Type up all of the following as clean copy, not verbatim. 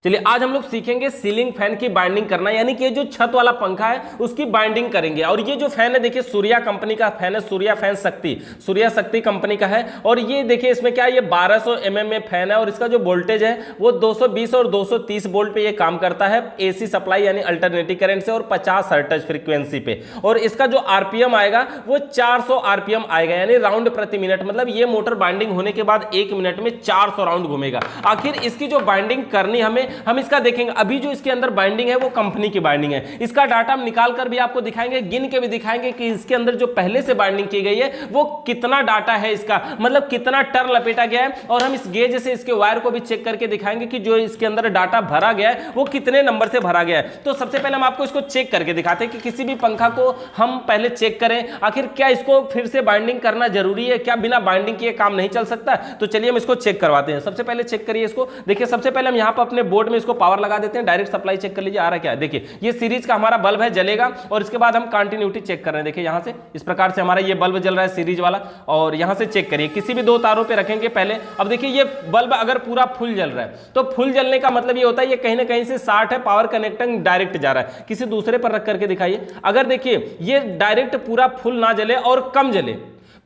चलिए आज हम लोग सीखेंगे सीलिंग फैन की बाइंडिंग करना, यानी कि जो छत वाला पंखा है उसकी बाइंडिंग करेंगे। और ये जो फैन है देखिए सूर्या कंपनी का फैन है, सूर्या फैन शक्ति, सूर्या शक्ति कंपनी का है। और ये देखिए इसमें क्या है, ये 1200 mm में फैन है और इसका जो वोल्टेज है वो 220 और 230 वोल्ट पे ये काम करता है, एसी सप्लाई यानी अल्टरनेटिव करंट से, और 50 हर्ट्ज फ्रीक्वेंसी पे। और इसका जो आरपीएम आएगा वो 400 आरपीएम आएगा, यानी राउंड प्रति मिनट। मतलब ये मोटर बाइंडिंग होने के बाद 1 मिनट में 400 राउंड घूमेगा। आखिर इसकी जो बाइंडिंग करनी हम इसका देखेंगे। अभी जो इसके अंदर बाइंडिंग है वो कंपनी की बाइंडिंग है। इसका डाटा हम निकाल कर भी आपको दिखाएंगे, गिन के भी दिखाएंगे कि इसके अंदर जो पहले से बाइंडिंग की गई है वो कितना डाटा है इसका, मतलब कितना टर्न लपेटा गया है। और हम इस गेज से इसके वायर को भी चेक करके दिखाएंगे कि जो इसके अंदर डाटा भरा गया है वो कितने नंबर से भरा गया है। तो सबसे पहले हम आपको इसको चेक करके दिखाते हैं कि किसी भी पंखा को हम पहले चेक करें, आखिर क्या इसको फिर से बाइंडिंग करना जरूरी है, क्या बिना बाइंडिंग किए काम नहीं चल सकता। तो चलिए हम इसको चेक करवाते हैं। सबसे पहले चेक करिए इसको। देखिए सबसे पहले हम यहाँ पर अपने बोर्ड में इसको पावर लगा देते हैं, डायरेक्ट सप्लाई चेक कर लीजिए आ रहा क्या है। देखिए ये सीरीज का हमारा बल्ब है, जलेगा। और इसके बाद हम कंटिन्यूटी चेक कर रहे हैं। देखिए यहां से इस प्रकार से हमारा ये बल्ब जल रहा है सीरीज वाला। और यहां से चेक करिए, किसी भी 2 तारों पे रखेंगे पहले। अब देखिए ये बल्ब अगर पूरा फुल जल रहा है तो फुल जलने का मतलब ये होता है ये कहीं ना कहीं से 60 है, पावर कनेक्टिंग डायरेक्ट जा रहा है। किसी दूसरे पर रख करके दिखाइए। अगर देखिए ये डायरेक्ट पूरा फुल ना जले और कम जले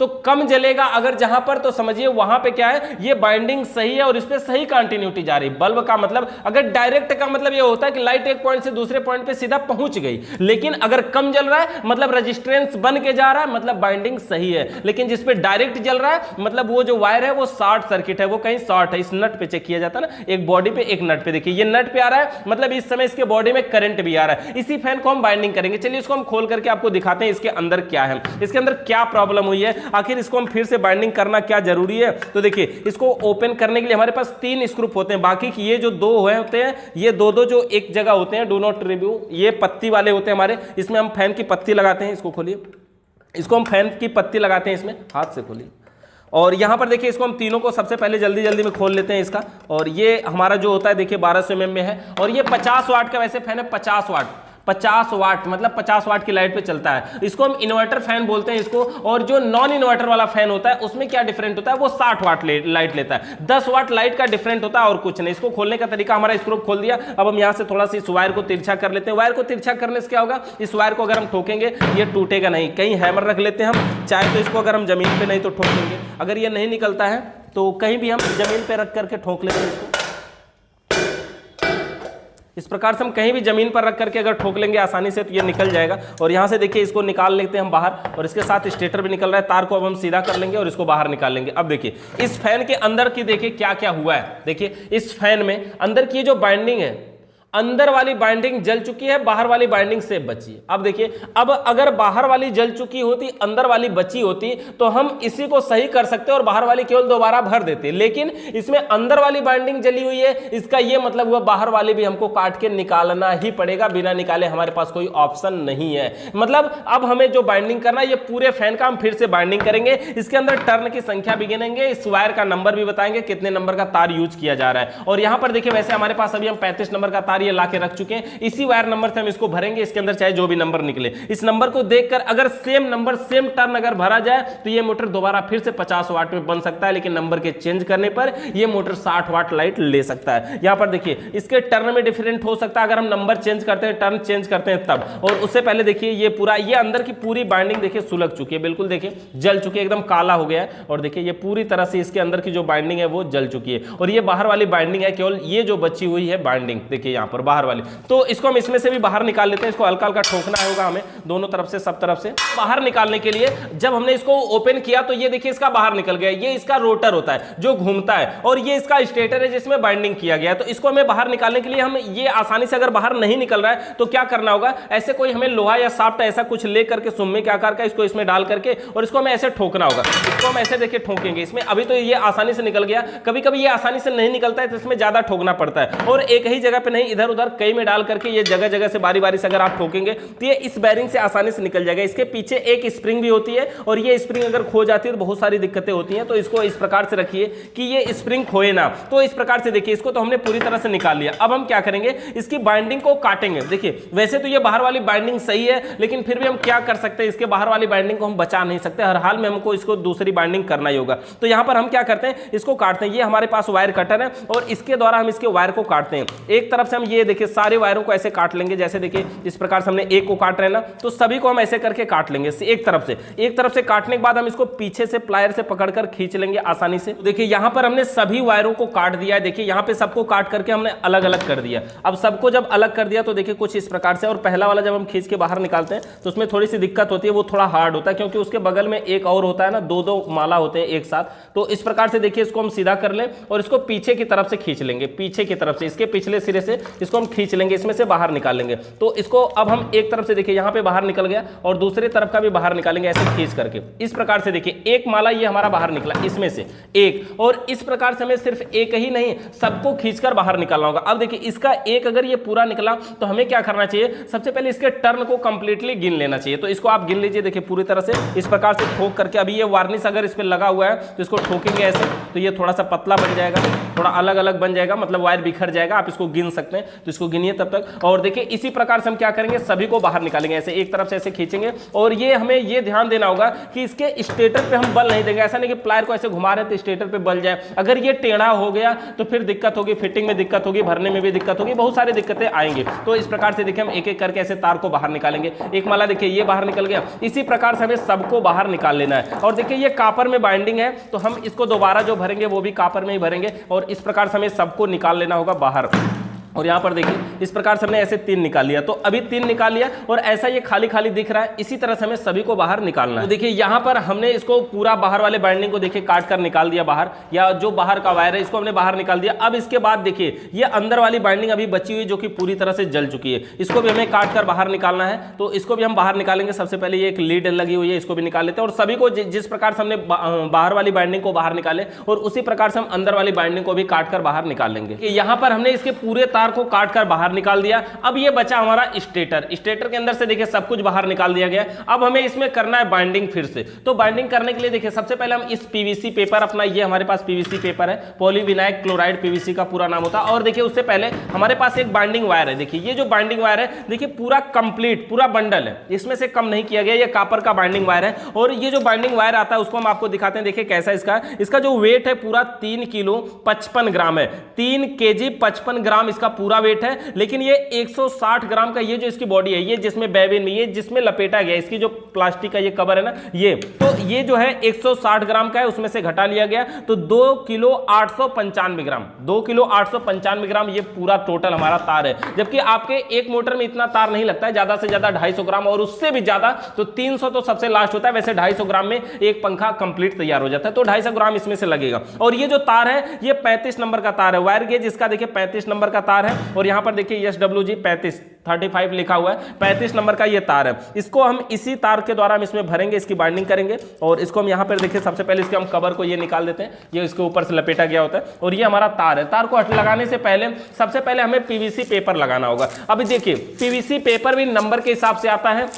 तो कम जलेगा अगर जहां पर, तो समझिए वहां पे क्या है, ये बाइंडिंग सही है और इस पे सही कंटिन्यूटी जा रही है। बल्ब का मतलब अगर डायरेक्ट का मतलब ये होता है कि लाइट एक पॉइंट से दूसरे पॉइंट पे सीधा पहुंच गई, लेकिन अगर कम जल रहा है मतलब रेजिस्टेंस बन के जा रहा है, मतलब बाइंडिंग सही है। लेकिन जिस पे डायरेक्ट जल रहा है मतलब वो जो वायर है वो शॉर्ट सर्किट है, वो कहीं शॉर्ट है। इस नट पे चेक किया जाता है ना, एक बॉडी पे एक नट पे। देखिए ये नट पे आ रहा है, मतलब इस समय इसके बॉडी में करंट भी आ रहा है। इसी फैन को हम बाइंडिंग करेंगे। चलिए इसको हम खोल करके आपको दिखाते हैं इसके अंदर क्या है, इसके अंदर क्या प्रॉब्लम हुई है, आखिर इसको हम फिर से बाइंडिंग करना क्या जरूरी है। तो देखिए इसको ओपन करने के लिए हमारे पास 3 स्क्रू होते हैं, बाकी की ये जो 2 होते हैं ये दो जो एक जगह होते हैं, डू नॉट रिव्यू, ये पत्ती वाले होते हैं हमारे। इसमें हम फैन की पत्ती लगाते हैं। इसको खोलिए, इसको हम फैन की पत्ती लगाते हैं इसमें, हाथ से खोलिए। और यहां पर देखिए इसको हम तीनों को सबसे पहले जल्दी जल्दी में खोल लेते हैं इसका। और ये हमारा जो होता है देखिए 1200 mm में है और ये 50 वाट का वैसे फैन है, 50 वाट मतलब 50 वाट की लाइट पे चलता है। इसको हम इन्वर्टर फैन बोलते हैं इसको। और जो नॉन इन्वर्टर वाला फैन होता है उसमें क्या डिफरेंट होता है, वो 60 वाट लाइट लेता है, 10 वाट लाइट का डिफरेंट होता है और कुछ नहीं। इसको खोलने का तरीका हमारा, स्क्रू खोल दिया। अब हम यहां से थोड़ा सा इस वायर को तिरछा कर लेते हैं। वायर को तिरछा करने से क्या होगा, इस वायर को अगर हम ठोकेंगे ये टूटेगा नहीं। कहीं हैमर रख लेते हैं हम, चाहे तो इसको अगर हम जमीन पे नहीं तो ठोक देंगे। अगर ये नहीं निकलता है तो कहीं भी हम जमीन पे रख करके ठोक लेते हैं इसको। इस प्रकार से हम कहीं भी जमीन पर रख करके अगर ठोक लेंगे आसानी से तो ये निकल जाएगा। और यहां से देखिए इसको निकाल लेते हैं हम बाहर, और इसके साथ स्टेटर भी निकल रहा है। तार को अब हम सीधा कर लेंगे और इसको बाहर निकाल लेंगे। अब देखिए इस फैन के अंदर की देखिए क्या क्या हुआ है। देखिए इस फैन में अंदर की जो बाइंडिंग है, अंदर वाली बाइंडिंग जल चुकी है, बाहर वाली बाइंडिंग से बची है। अब देखिए, अब अगर बाहर वाली जल चुकी होती, अंदर वाली बची होती तो हम इसी को सही कर सकते और बाहर वाली केवल दोबारा भर देते। लेकिन इसमें अंदर वाली बाइंडिंग जली हुई है, इसका यह मतलब हुआ बाहर वाली भी हमको काट के निकालना ही पड़ेगा। बिना निकाले हमारे पास कोई ऑप्शन नहीं है। मतलब अब हमें जो बाइंडिंग करना है ये पूरे फैन का हम फिर से बाइंडिंग करेंगे। इसके अंदर टर्न की संख्या भी गिनेंगे, इस वायर का नंबर भी बताएंगे, कितने नंबर का तार यूज किया जा रहा है। और यहां पर देखिए वैसे हमारे पास अभी हम 35 नंबर का तार ये ला के रख चुके हैं। इसी वायर नंबर से हम इसको भरेंगे, इसके अंदर चाहे जो भी नंबर निकले। इस नंबर को देखकर अगर सेम नंबर सेम टर्न अगर भरा जाए तो ये मोटर दोबारा फिर से 50 वाट में बन सकता है। लेकिन नंबर के चेंज करने पर ये मोटर 60 वाट लाइट ले सकता है। यहां पर देखिए इसके टर्न में डिफरेंट हो सकता है अगर हम नंबर चेंज करते हैं, टर्न चेंज करते हैं तब। और उससे पहले देखिए ये पूरा, ये अंदर की पूरी बाइंडिंग देखिए सुलग चुकी है, बिल्कुल देखिए जल चुकी है, एकदम काला हो गया है। और देखिए ये पूरी तरह से इसके अंदर की जो बाइंडिंग है वो जल चुकी है। और ये बाहर वाली बाइंडिंग है, केवल ये जो बची हुई है बाइंडिंग देखिए यहां पर बाहर वाली। तो इसको हम इसमें से भी बाहर निकाल लेते हैं। इसको हल्का हल्का ठोकना होगा हमें दोनों तरफ से, सब तरफ से बाहर निकालने के लिए। जब हमने इसको ओपन किया तो ये देखिए इसका बाहर निकल गया। ये इसका रोटर होता है जो घूमता है और ये इसका स्टेटर है जिसमें बाइंडिंग किया गया है। तो इसको हमें बाहर निकालने के लिए, हम ये आसानी से अगर बाहर नहीं निकल रहा है तो क्या करना होगा, ऐसे कोई हमें लोहा या साफ्ट ऐसा कुछ ले करके सुम्मे के आकार का इसको इसमें डाल करके और इसको हमें ऐसे ठोकना होगा। इसको हम ऐसे देखिए ठोकेंगे इसमें। अभी तो ये आसानी से निकल गया, कभी कभी ये आसानी से नहीं निकलता है तो इसमें ज्यादा ठोकना पड़ता है। और एक ही जगह पे नहीं, इधर उधर कई में डाल करके ये जगह जगह से बारी बारी से अगर आप ठोकेंगे तो ये इस बैरिंग से आसानी से निकल जाएगा। इसके पीछे एक स्प्रिंग भी होती है और ये स्प्रिंग अगर खो जाती है तो बहुत सारी दिक्कतें होती हैं। तो इसको इस प्रकार से रखिए कि ये स्प्रिंग खोए ना। तो इस प्रकार से देखिए, इसको तो हमने पूरी तरह से निकाल लिया। अब हम क्या करेंगे, इसकी बाइंडिंग को काटेंगे। देखिए वैसे तो ये बाहर वाली बाइंडिंग सही है, लेकिन फिर भी हम क्या कर सकते हैं, इसके बाहर वाली बाइंडिंग को हम बचा नहीं सकते, हर हाल में हमको इसको दूसरी बाइंडिंग करना ही होगा। तो यहां पर हम क्या करते हैं, इसको काटते हैं। ये हमारे पास वायर कटर है और इसके द्वारा हम इसके वायर को काटते हैं। एक तरफ से हम ये देखिए सारे वायरों को ऐसे काट लेंगे, जैसे देखिए इस प्रकार से हमने एक को काट रहे हैं ना, तो सभी को हम ऐसे करके काट लेंगे एक तरफ से काटने के बाद हम इसको पीछे से प्लायर से पकड़कर खींच लेंगे आसानी से। देखिए यहां पर हमने सभी वायरों को काट दिया है। देखिए यहां पे सबको काट करके हमने अलग अलग कर दिया। अब सबको जब अलग कर दिया तो देखिए कुछ इस प्रकार से, और पहला वाला जब हम खींच के बाहर निकालते हैं तो उसमें थोड़ी सी दिक्कत होती है, वो थोड़ा हार्ड होता है क्योंकि उसके बगल में एक और होता है ना, दो माला होते हैं एक साथ। तो इस प्रकार से देखिए इसको हम सीधा कर लें और इसको पीछे की तरफ से खींच लेंगे, पीछे की तरफ से इसके पिछले सिरे से इसको हम खींच लेंगे, इसमें से बाहर निकालेंगे। तो इसको अब हम एक तरफ से देखिए यहां पे बाहर निकल गया और दूसरे तरफ का भी बाहर निकालेंगे ऐसे खींच करके। इस प्रकार से देखिए एक माला ये हमारा बाहर निकला, इसमें से एक, और इस प्रकार से हमें सिर्फ एक ही नहीं सबको खींचकर बाहर निकालना होगा। अब देखिए इसका एक अगर ये पूरा निकला तो हमें क्या करना चाहिए, सबसे पहले इसके टर्न को कंप्लीटली गिन लेना चाहिए। तो इसको आप गिन लीजिए, देखिए पूरी तरह से इस प्रकार से ठोक करके। अभी ये वार्निश अगर इस पर लगा हुआ है तो इसको ठोकेंगे ऐसे, तो ये थोड़ा सा पतला बन जाएगा, थोड़ा अलग अलग बन जाएगा, मतलब वायर बिखर जाएगा। आप इसको गिन सकते हैं, तो इसको गिनिए तब तक। और देखिए इसी प्रकार से हम क्या करेंगे, सभी को बाहर निकालेंगे ऐसे, एक तरफ से ऐसे खींचेंगे। और ये हमें ये ध्यान देना होगा कि इसके स्टेटर पे हम बल नहीं देंगे। ऐसा नहीं कि प्लायर को ऐसे घुमा रहे तो स्टेटर पे बल जाए। अगर ये टेढ़ा हो गया तो फिर दिक्कत होगी, फिटिंग में दिक्कत होगी, भरने में भी दिक्कत होगी, बहुत सारी दिक्कतें आएंगी। तो इस प्रकार से देखिए हम एक एक करके ऐसे तार को बाहर निकालेंगे। एक माला देखिए ये बाहर निकल गया। इसी प्रकार से हमें सबको बाहर निकाल लेना है। और देखिए ये कापर में बाइंडिंग है तो हम इसको दोबारा जो भरेंगे वो भी कापर में ही भरेंगे, और इस प्रकार से हमें सबको निकाल लेना होगा बाहर। और यहाँ पर देखिए इस प्रकार से हमने ऐसे 3 निकाल लिया। तो अभी 3 निकाल लिया और ऐसा ये खाली खाली दिख रहा है, इसी तरह से हमें सभी को बाहर निकालना है। तो देखिए यहाँ पर हमने इसको पूरा बाहर वाले बाइंडिंग को देखिए काट कर निकाल दिया बाहर, या जो बाहर का वायर है इसको हमने बाहर निकाल दिया। अब इसके बाद देखिए ये अंदर वाली बाइंडिंग अभी बची हुई जो कि पूरी तरह से जल चुकी है, इसको भी हमें काट कर बाहर निकालना है। तो इसको भी हम बाहर निकालेंगे। सबसे पहले ये एक लीड लगी हुई है, इसको भी निकाल लेते हैं। और सभी को जिस प्रकार से हमने बाहर वाली बाइंडिंग को बाहर निकाले और उसी प्रकार से हम अंदर वाली बाइंडिंग को भी काट कर बाहर निकाल लेंगे। यहाँ पर हमने इसके पूरे तार को काट कर बाहर निकाल दिया। अब ये बचा हमारा स्टेटर। स्टेटर के अंदर से देखिए सब कुछ बाहर निकाल दिया गया। अब हमें इसमें करना है बाइंडिंग फिर से। तो बाइंडिंग करने के लिए देखिए सबसे पहले हम इस पीवीसी पेपर, अपना ये हमारे पास पीवीसी पेपर है, पॉलीविनाइल क्लोराइड पीवीसी का पूरा नाम होता है। और देखिए उससे पहले हमारे पास एक बाइंडिंग वायर है। देखिए ये जो बाइंडिंग वायर है देखिए पूरा कंप्लीट, पूरा बंडल है, इसमें से कम नहीं किया गया। ये कॉपर का बाइंडिंग वायर है। और ये जो बाइंडिंग वायर आता है उसको हम आपको दिखाते हैं। देखिए कैसा इसका जो वेट है पूरा 3 किलो 55 ग्राम है। 3 kg 55 ग्राम इसका पूरा वेट है। लेकिन ये 160 ग्राम का ये जो इसकी बॉडी है, ये जिसमें बेबिन में, ये जिसमें लपेटा गया, इसकी जो प्लास्टिक का ये कवर है ना, ये तो ये जो है 160 ग्राम का है, उसमें से घटा लिया गया। तो 2 किलो 895 ग्राम, 2 किलो 895 ग्राम ये पूरा टोटल हमारा तार है। जबकि आपके एक मोटर में इतना तार नहीं लगता है, ज्यादा से ज्यादा 250 ग्राम, और उससे भी ज्यादा तो 300 तो सबसे लास्ट होता है। वैसे 250 ग्राम में एक पंखा कंप्लीट तैयार हो जाता है, तो 250 ग्राम इसमें से लगेगा। और ये जो तार है ये 35 नंबर का तार है, वायर गेज इसका देखिए 35 नंबर का तार है। और यहां पर देखिए SWG 35 लिखा हुआ है, 35 नंबर का ये तार है। इसको हम इसी तार के द्वारा हम इसमें भरेंगे, इसकी बाइंडिंग करेंगे। और इसको हम यहाँ पर देखिए सबसे पहले इसके हम कवर को ये निकाल देते हैं, ये इसके ऊपर से लपेटा गया होता है। और ये हमारा तार है। तार को लगाने से पहले सबसे पहले हमें पीवीसी पेपर लगाना होगा। अभी देखिए पीवीसी पेपर भी नंबर के हिसाब से आता है,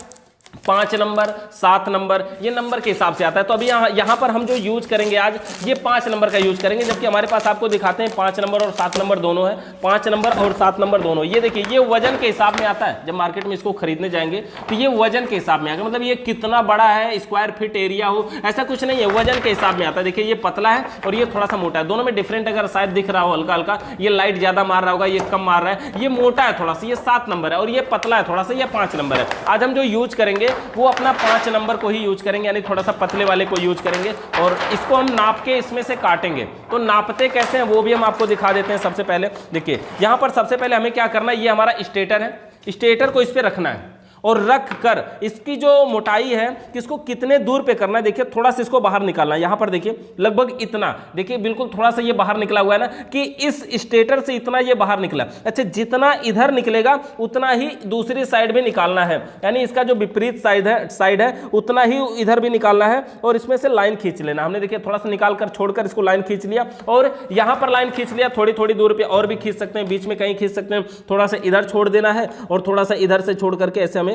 5 नंबर 7 नंबर, ये नंबर के हिसाब से आता है। तो अभी यहाँ पर हम जो यूज करेंगे आज, ये 5 नंबर का यूज करेंगे। जबकि हमारे पास आपको दिखाते हैं 5 नंबर और 7 नंबर दोनों है, 5 नंबर और 7 नंबर दोनों। ये देखिए ये वजन के हिसाब में आता है। जब मार्केट में इसको खरीदने जाएंगे तो ये वजन के हिसाब में आएगा, मतलब ये कितना बड़ा है, स्क्वायर फीट एरिया हो, ऐसा कुछ नहीं है, वजन के हिसाब में आता है। देखिए ये पतला है और ये थोड़ा सा मोटा है, दोनों में डिफरेंट अगर शायद दिख रहा हो हल्का हल्का, ये लाइट ज्यादा मार रहा होगा, ये कम मार रहा है, ये मोटा है थोड़ा सा, ये 7 नंबर है, और ये पतला है थोड़ा सा, ये 5 नंबर है। आज हम जो यूज करेंगे वो अपना 5 नंबर को ही यूज करेंगे, यानी थोड़ा सा पतले वाले को यूज करेंगे। और इसको हम नाप के इसमें से काटेंगे। तो नापते कैसे हैं वो भी हम आपको दिखा देते हैं। सबसे पहले देखिए यहाँ पर सबसे पहले हमें क्या करना है, ये हमारा स्टेटर है, स्टेटर को इस पे रखना है। और रख कर इसकी जो मोटाई है किसको कितने दूर पे करना है, देखिए थोड़ा सा इसको बाहर निकालना है। यहां पर देखिए लगभग इतना, देखिए बिल्कुल थोड़ा सा ये बाहर निकला हुआ है ना, कि इस स्टेटर से इतना ये बाहर निकला। अच्छा, जितना इधर निकलेगा उतना ही दूसरी साइड भी निकालना है, यानी इसका जो विपरीत साइड है उतना ही इधर भी निकालना है और इसमें से लाइन खींच लेना। हमने देखिए थोड़ा सा निकाल कर छोड़कर इसको लाइन खींच लिया और यहां पर लाइन खींच लिया, थोड़ी थोड़ी दूर पे और भी खींच सकते हैं, बीच में कहीं खींच सकते हैं, थोड़ा सा इधर छोड़ देना है और थोड़ा सा इधर से छोड़ करके ऐसे हमें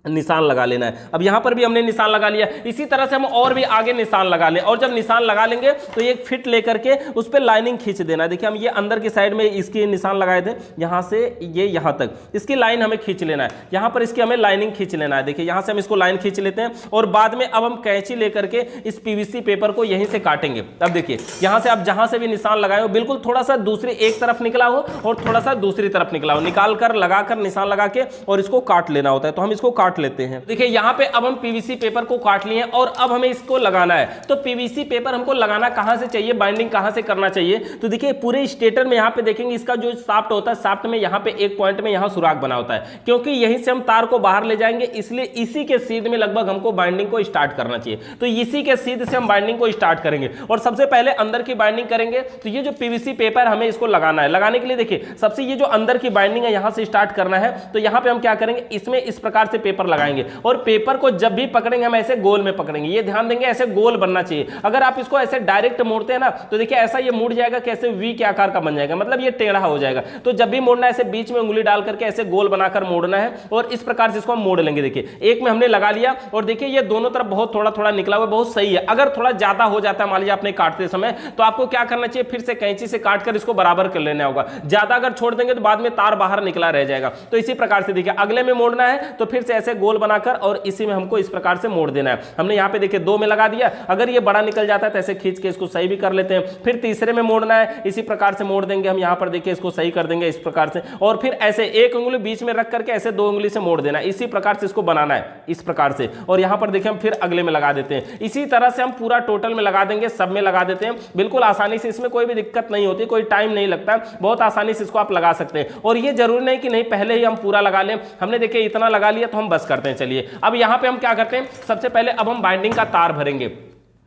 निशान लगा लेना है। अब यहां पर भी हमने निशान लगा लिया, इसी तरह से हम और भी आगे निशान लगा लें और जब निशान लगा लेंगे तो ये फिट लेकर के उस पर लाइनिंग खींच देना। देखिए हम ये अंदर की साइड में इसकी निशान लगाए थे, यहां से ये यहां तक इसकी लाइन हमें खींच लेना है, यहां पर इसकी हमें लाइनिंग खींच लेना है। देखिए यहां से हम इसको लाइन खींच लेते हैं और बाद में अब हम कैंची लेकर के इस पीवीसी पेपर को यहीं से काटेंगे। अब देखिए यहां से आप जहां से भी निशान लगाए हो बिल्कुल थोड़ा सा दूसरी एक तरफ निकला हो और थोड़ा सा दूसरी तरफ निकला हो, निकाल कर लगाकर निशान लगा के और इसको काट लेना होता है। तो हम इसको काट लेते हैं। देखिए यहां पे अब हम पीवीसी पेपर को काट लिए और अब हमें इसको लगाना है। तो पीवीसी पेपर हमको लगाना कहां से चाहिए, बाइंडिंग कहां से करना चाहिए, तो देखिए पूरे स्टेटर में यहां पे देखेंगे इसका जो शाफ्ट होता है, शाफ्ट में यहां पे एक पॉइंट में यहां सुराख बना होता है, क्योंकि यहीं से हम तार को बाहर ले जाएंगे, इसलिए इसी के सीध में लगभग हमको बाइंडिंग को स्टार्ट करना चाहिए। तो इसी के सीध से हम बाइंडिंग को स्टार्ट करेंगे और सबसे पहले अंदर की बाइंडिंग करेंगे। तो ये जो पीवीसी पेपर हमें इसको लगाना है, लगाने के लिए देखिए सबसे ये जो अंदर की बाइंडिंग है यहां से स्टार्ट करना है। तो यहां पे हम क्या करेंगे, इसमें इस प्रकार से पेपर लगाएंगे और पेपर को जब भी पकड़ेंगे हम ऐसे गोल में पकड़ेंगे, ये ध्यान देंगे ऐसे गोल बनना चाहिए। अगर आप इसको ऐसे डायरेक्ट मोड़ते हैं ना तो देखिए ऐसा ये मुड़ जाएगा, कैसे वी के आकार का बन जाएगा, मतलब ये टेढ़ा हो जाएगा। तो जब भी मोड़ना है ऐसे बीच में उंगली डाल करके ऐसे गोल बनाकर मोड़ना है और इस प्रकार से इसको हम मोड़ लेंगे। देखिए एक में हमने लगा लिया और देखिए ये दोनों तरफ बहुत थोड़ा थोड़ा निकला हुआ, बहुत सही है। अगर थोड़ा ज्यादा हो जाता है मान लीजिए आपने काटते समय, तो आपको क्या करना चाहिए, फिर से कैंची से काट कर इसको बराबर कर लेना होगा। ज्यादा अगर छोड़ देंगे तो बाद में तार बाहर निकला रह जाएगा। तो इसी प्रकार से देखिए अगले में मोड़ना है तो फिर से ऐसे गोल बनाकर और इसी में हमको इस प्रकार से मोड़ देना है। हमने यहाँ पे देखिए दो में लगा दिया, अगर ये बड़ा निकल जाता है तो ऐसे खींच के इसको सही भी कर लेते हैं। फिर तीसरे में मोड़ना है, इसी प्रकार से मोड़ देंगे हम, यहाँ पर देखिए इसको सही कर देंगे इस प्रकार से और फिर ऐसे एक उंगली बीच में रख करके ऐसे दो उंगली से मोड़ देना है। इसी प्रकार से इसको बनाना है इस प्रकार से और यहाँ पर देखिए हम फिर अगले में लगा देते हैं। इसी तरह से हम पूरा टोटल में लगा देंगे, सब में लगा देते हैं बिल्कुल आसानी से, इसमें कोई भी दिक्कत नहीं होती, कोई टाइम नहीं लगता, बहुत आसानी से इसको आप लगा सकते हैं। और ये जरूरी नहीं कि नहीं पहले ही हम पूरा लगा लें, हमने देखिए इतना लगा लिया तो हम बस करते हैं। चलिए अब यहाँ पे हम क्या करते हैं, सबसे पहले अब हम बाइंडिंग का तार भरेंगे।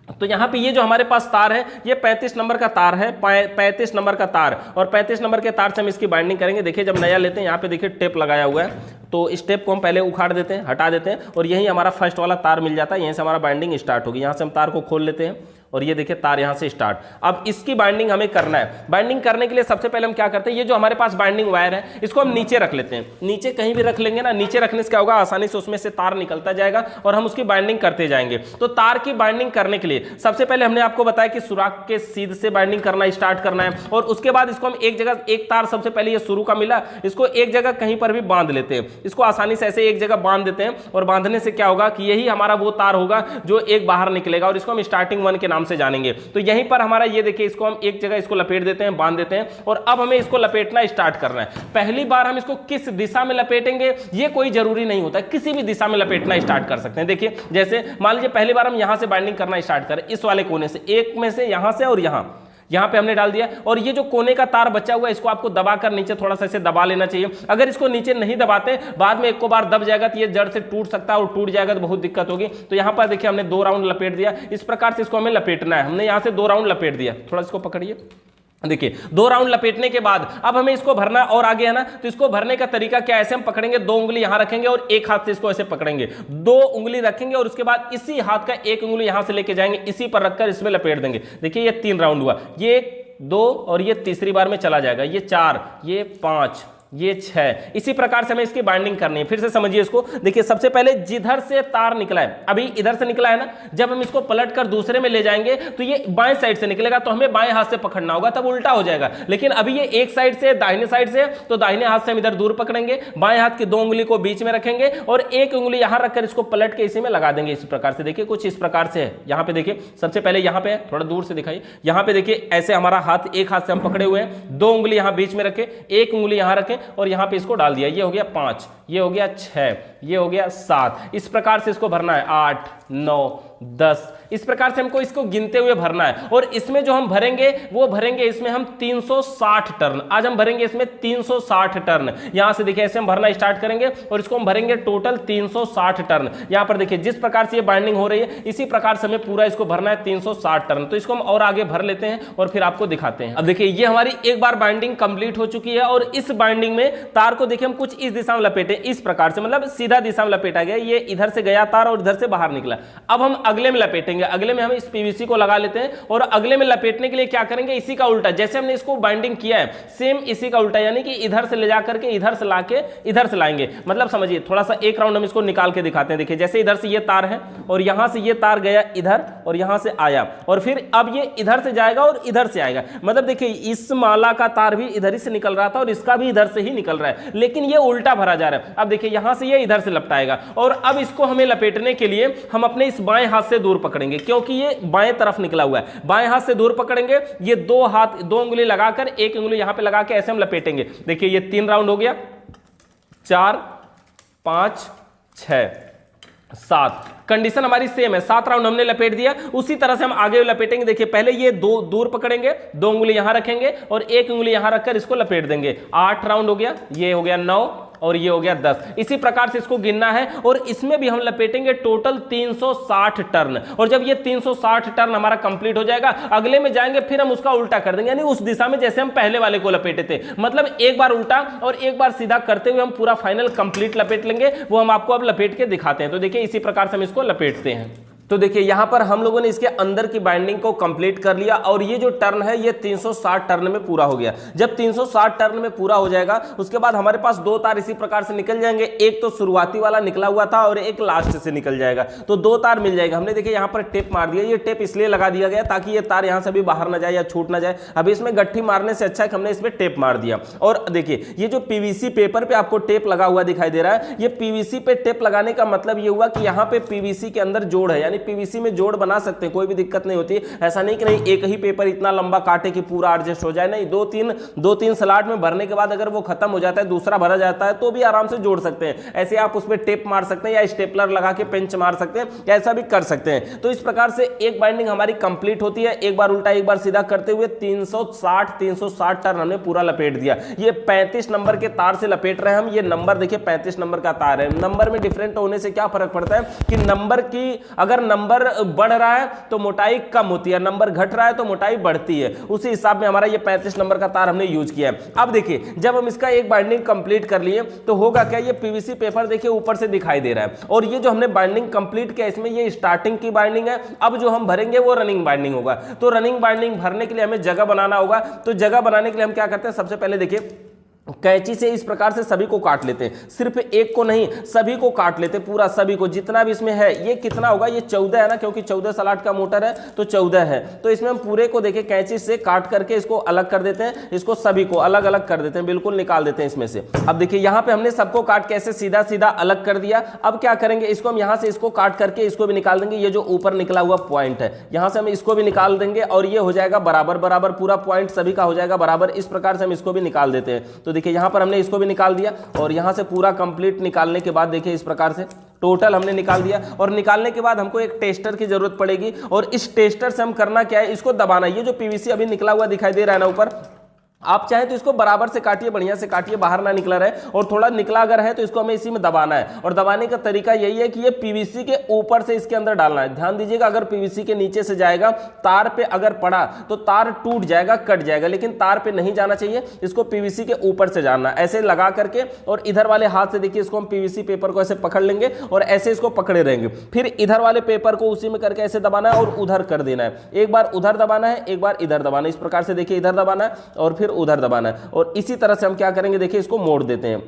तो यहाँ पे ये जो हमारे पास तार है ये 35 नंबर का तार है, 35 नंबर का तार, और 35 नंबर के तार से हम इसकी बाइंडिंग करेंगे। देखिए जब नया लेते हैं यहाँ पे देखिए टेप लगाया हुआ है, तो इस टेप को हम पहले उखाड़ देते हैं, हटा देते हैं और यही हमारा फर्स्ट वाला तार मिल जाता है, यहीं से हमारा बाइंडिंग स्टार्ट होगी। यहाँ से हम तार को खोल लेते हैं और ये देखिए तार यहाँ से स्टार्ट। अब इसकी बाइंडिंग हमें करना है। बाइंडिंग करने के लिए सबसे पहले हम क्या करते हैं, ये जो हमारे पास बाइंडिंग वायर है इसको हम नीचे रख लेते हैं। नीचे कहीं भी रख लेंगे ना, नीचे रखने से क्या होगा, आसानी से उसमें से तार निकलता जाएगा और हम उसकी बाइंडिंग करते जाएंगे। तो तार की बाइंडिंग करने के लिए सबसे पहले हमने आपको बताया कि सुराख के सीध से बाइंडिंग करना स्टार्ट करना है और उसके बाद इसको हम एक जगह, एक तार सबसे पहले ये शुरू का मिला, इसको एक जगह कहीं पर भी बांध लेते हैं। इसको आसानी से ऐसे एक जगह बांध देते हैं और बांधने से क्या होगा कि यही हमारा वो तार होगा जो एक बाहर निकलेगा और इसको हम स्टार्टिंग 1 के नाम से जानेंगे। तो यहीं पर हमारा ये देखिए इसको हम एक जगह इसको लपेट देते हैं, बांध देते हैं और अब हमें इसको लपेटना स्टार्ट करना है। पहली बार हम इसको किस दिशा में लपेटेंगे ये कोई जरूरी नहीं होता, किसी भी दिशा में लपेटना स्टार्ट कर सकते हैं। देखिए जैसे मान लीजिए पहली बार हम यहां से बाइंडिंग करना स्टार्ट करें, इस वाले कोने से, एक में से यहां से और यहाँ पे हमने डाल दिया और ये जो कोने का तार बचा हुआ है इसको आपको दबाकर नीचे थोड़ा सा ऐसे दबा लेना चाहिए। अगर इसको नीचे नहीं दबाते बाद में एक को बार दब जाएगा तो ये जड़ से टूट सकता है और टूट जाएगा तो बहुत दिक्कत होगी। तो यहाँ पर देखिए हमने 2 राउंड लपेट दिया, इस प्रकार से इसको हमें लपेटना है। हमने यहाँ से 2 राउंड लपेट दिया, थोड़ा इसको पकड़िए, देखिए 2 राउंड लपेटने के बाद अब हमें इसको भरना और आगे है ना, तो इसको भरने का तरीका क्या है, ऐसे हम पकड़ेंगे, 2 उंगली यहां रखेंगे और एक हाथ से इसको ऐसे पकड़ेंगे, 2 उंगली रखेंगे और उसके बाद इसी हाथ का एक उंगली यहां से लेके जाएंगे, इसी पर रखकर इसमें लपेट देंगे। देखिए ये 3 राउंड हुआ, ये 2 और ये तीसरी बार में चला जाएगा, ये 4, ये 5, ये 6। इसी प्रकार से हमें इसकी बाइंडिंग करनी है। फिर से समझिए इसको, देखिए सबसे पहले जिधर से तार निकला है, अभी इधर से निकला है ना, जब हम इसको पलट कर दूसरे में ले जाएंगे तो ये बाएं साइड से निकलेगा, तो हमें बाएं हाथ से पकड़ना होगा, तब उल्टा हो जाएगा। लेकिन अभी ये एक साइड से, दाहिने साइड से, तो दाहिने हाथ से हम इधर दूर पकड़ेंगे, बाएं हाथ की 2 उंगली को बीच में रखेंगे और एक उंगली यहां रखकर इसको पलट के इसी में लगा देंगे। इसी प्रकार से देखिए कुछ इस प्रकार से है। यहाँ पे देखिए सबसे पहले यहाँ पे थोड़ा दूर से दिखाइए, यहाँ पे देखिए ऐसे हमारा हाथ, एक हाथ से हम पकड़े हुए हैं, 2 उंगली यहाँ बीच में रखे, एक उंगली यहाँ रखें और यहाँ पे इसको डाल दिया। ये हो गया 5, ये हो गया 6, ये हो गया 7। इस प्रकार से इसको भरना है 8, 9, 10। इस प्रकार से हमको इसको गिनते हुए भरना है। और इसमें जो हम भरेंगे वो भरेंगे इसमें हम 360 टर्न। आज हम भरेंगे इसमें 360 टर्न। यहां से देखिए ऐसे हम भरना स्टार्ट करेंगे और इसको हम भरेंगे टोटल 360 टर्न। यहां पर देखिए जिस प्रकार से ये बाइंडिंग हो रही है इसी प्रकार से हमें पूरा इसको भरना है 360 टर्न। तो इसको हम और आगे भर लेते हैं और फिर आपको दिखाते हैं। अब देखिए ये हमारी एक बार बाइंडिंग कंप्लीट हो चुकी है और इस बाइंडिंग में तार को देखिए हम कुछ इस दिशा में लपेटे, इस प्रकार से, मतलब सीधा दिशा में लपेटा गया। ये इधर से गया तार और इधर से बाहर निकला। अब हम अगले में लपेटेंगे। अगले में हम इस पीवीसी को लगा लेते हैं और अगले में लपेटने के लिए क्या करेंगे, इसी का उल्टा, जैसे हमने इसको बाइंडिंग किया है सेम इसी का उल्टा, यानी कि इधर से ले जाकर के इधर से लाके इधर से लाएंगे। मतलब समझिए थोड़ा सा एक राउंड हम इसको निकाल के दिखाते हैं। देखिए जैसे इधर से ये तार है और यहां से ये तार गया इधर और यहां से आया और फिर अब ये इधर से जाएगा और इधर से आएगा। मतलब देखिए इस माला का तार भी इधर ही से निकल रहा था और इसका भी इधर से ही निकल रहा है, लेकिन ये उल्टा भरा जा रहा है। अब देखिए यहां से ये इधर से लपटाएगा और अब इसको हमें लपेटने के लिए हम अपने इस बाएं हाथ से दूर पकड़ेंगे, क्योंकि ये बाएं तरफ निकला हुआ है। बाएं हाथ से दूर पकड़ेंगे, ये दो उंगली लगाकर एक उंगली यहां पे लगा के ऐसे हम लपेटेंगे। देखिए ये 3 राउंड हो गया, 4 5 6 7। कंडीशन हमारी सेम है, 7 राउंड हमने लपेट दिया। उसी तरह से हम आगे लपेटेंगे। देखिए पहले ये दो दूर पकड़ेंगे, 2 उंगली यहां रखेंगे और 1 उंगली यहां रखकर इसको लपेट देंगे। 8 राउंड हो गया, ये हो गया 9 और ये हो गया 10। इसी प्रकार से इसको गिनना है और इसमें भी हम लपेटेंगे टोटल 360 टर्न। और जब ये 360 टर्न हमारा कंप्लीट हो जाएगा, अगले में जाएंगे फिर हम उसका उल्टा कर देंगे, यानी उस दिशा में जैसे हम पहले वाले को लपेटे थे। मतलब एक बार उल्टा और एक बार सीधा करते हुए हम पूरा फाइनल कंप्लीट लपेट लेंगे। वो हम आपको अब लपेट के दिखाते हैं। तो देखिए इसी प्रकार से हम इसको लपेटते हैं। तो देखिए यहां पर हम लोगों ने इसके अंदर की बाइंडिंग को कंप्लीट कर लिया और ये जो टर्न है ये 360 टर्न में पूरा हो गया। जब 360 टर्न में पूरा हो जाएगा उसके बाद हमारे पास 2 तार इसी प्रकार से निकल जाएंगे। एक तो शुरुआती वाला निकला हुआ था और एक लास्ट से निकल जाएगा, तो 2 तार मिल जाएगा। हमने देखिए यहां पर टेप मार दिया। ये टेप इसलिए लगा दिया गया ताकि ये तार यहां से भी बाहर ना जाए या छूट ना जाए। अभी इसमें गट्ठी मारने से अच्छा है कि हमने इसमें टेप मार दिया। और देखिए ये जो पीवीसी पेपर पे आपको टेप लगा हुआ दिखाई दे रहा है, ये पीवीसी पे टेप लगाने का मतलब ये हुआ कि यहां पे पीवीसी के अंदर जोड़ है, यानी पीवीसी में जोड़ बना सकते हैं, कोई भी दिक्कत नहीं होती। ऐसा नहीं कि नहीं एक ही पेपर इतना लंबा काटे कि पूरा एडजस्ट हो जाए, नहीं, 2-3 स्लॉट में भरने के बाद अगर वो खत्म हो जाता है, दूसरा भरा जाता है तो भी आराम से जोड़ सकते हैं। ऐसे आप उसमें टेप मार सकते हैं या स्टेपलर लगा के पेंच मार सकते हैं, ऐसा भी कर सकते हैं। तो इस प्रकार से एक बाइंडिंग हमारी कंप्लीट होती है। एक बार उल्टा एक बार सीधा करते हुए 360 टर्न हमने पूरा लपेट दिया। ये 35 नंबर के तार से लपेट रहे हैं हम। ये नंबर देखिए 35 नंबर का तार है। नंबर में डिफरेंट होने से क्या फर्क पड़ता है कि नंबर की, अगर नंबर बढ़ रहा है तो मोटाई कम होती है, नंबर घट रहा है तो मोटाई बढ़ती है। उसी हिसाब में हमारा ये 35 नंबर का तार हमने यूज किया है। अब देखिए जब हम इसका एक बाइंडिंग कंप्लीट कर लिए तो होगा क्या, ये पीवीसी पेपर देखिए ऊपर से दिखाई दे रहा है और ये जो हमने बाइंडिंग कंप्लीट किया इसमें ये स्टार्टिंग की बाइंडिंग है। अब जो हम भरेंगे वो रनिंग बाइंडिंग होगा। तो रनिंग बाइंडिंग भरने के लिए हमें जगह बनाना होगा। तो जगह बनाने के लिए हम क्या करते हैं, सबसे पहले देखिए कैंची से इस प्रकार से सभी को काट लेते हैं। सिर्फ एक को नहीं, सभी को काट लेते हैं, पूरा सभी को, जितना भी इसमें है। ये कितना होगा, ये 14 है ना, क्योंकि 14 स्लॉट का मोटर है तो 14 है। तो इसमें हम पूरे को देखिए कैंची से काट करके इसको अलग कर देते हैं। इसको सभी को अलग अलग कर देते हैं, बिल्कुल निकाल देते हैं इसमें से। अब देखिए यहाँ पे हमने सबको काट के ऐसे सीधा सीधा अलग कर दिया। अब क्या करेंगे, इसको हम यहाँ से इसको काट करके इसको भी निकाल देंगे। ये जो ऊपर निकला हुआ पॉइंट है यहाँ से हम इसको भी निकाल देंगे और ये हो जाएगा बराबर बराबर, पूरा पॉइंट सभी का हो जाएगा बराबर। इस प्रकार से हम इसको भी निकाल देते हैं। तो देखिए यहाँ पर हमने इसको भी निकाल दिया और यहां से पूरा कंप्लीट निकालने के बाद देखिए इस प्रकार से टोटल हमने निकाल दिया। और निकालने के बाद हमको एक टेस्टर की जरूरत पड़ेगी और इस टेस्टर से हम करना क्या है, इसको दबाना। ये जो पीवीसी अभी निकला हुआ दिखाई दे रहा है ना ऊपर, आप चाहें तो इसको बराबर से काटिए, बढ़िया से काटिए, बाहर ना निकला रहे। और थोड़ा निकला अगर है तो इसको हमें इसी में दबाना है। और दबाने का तरीका यही है कि ये पीवीसी के ऊपर से इसके अंदर डालना है। ध्यान दीजिएगा, अगर पीवीसी के नीचे से जाएगा, तार पे अगर पड़ा तो तार टूट जाएगा, कट जाएगा, लेकिन तार पे नहीं जाना चाहिए। इसको पीवीसी के ऊपर से जाना, ऐसे लगा करके। और इधर वाले हाथ से देखिए इसको हम पीवीसी पेपर को ऐसे पकड़ लेंगे और ऐसे इसको पकड़े रहेंगे। फिर इधर वाले पेपर को उसी में करके ऐसे दबाना है और उधर कर देना है। एक बार उधर दबाना है, एक बार इधर दबाना है। इस प्रकार से देखिए इधर दबाना है और फिर उधर दबाना है। और इसी तरह से हम क्या करेंगे, देखिए इसको मोड़ देते हैं।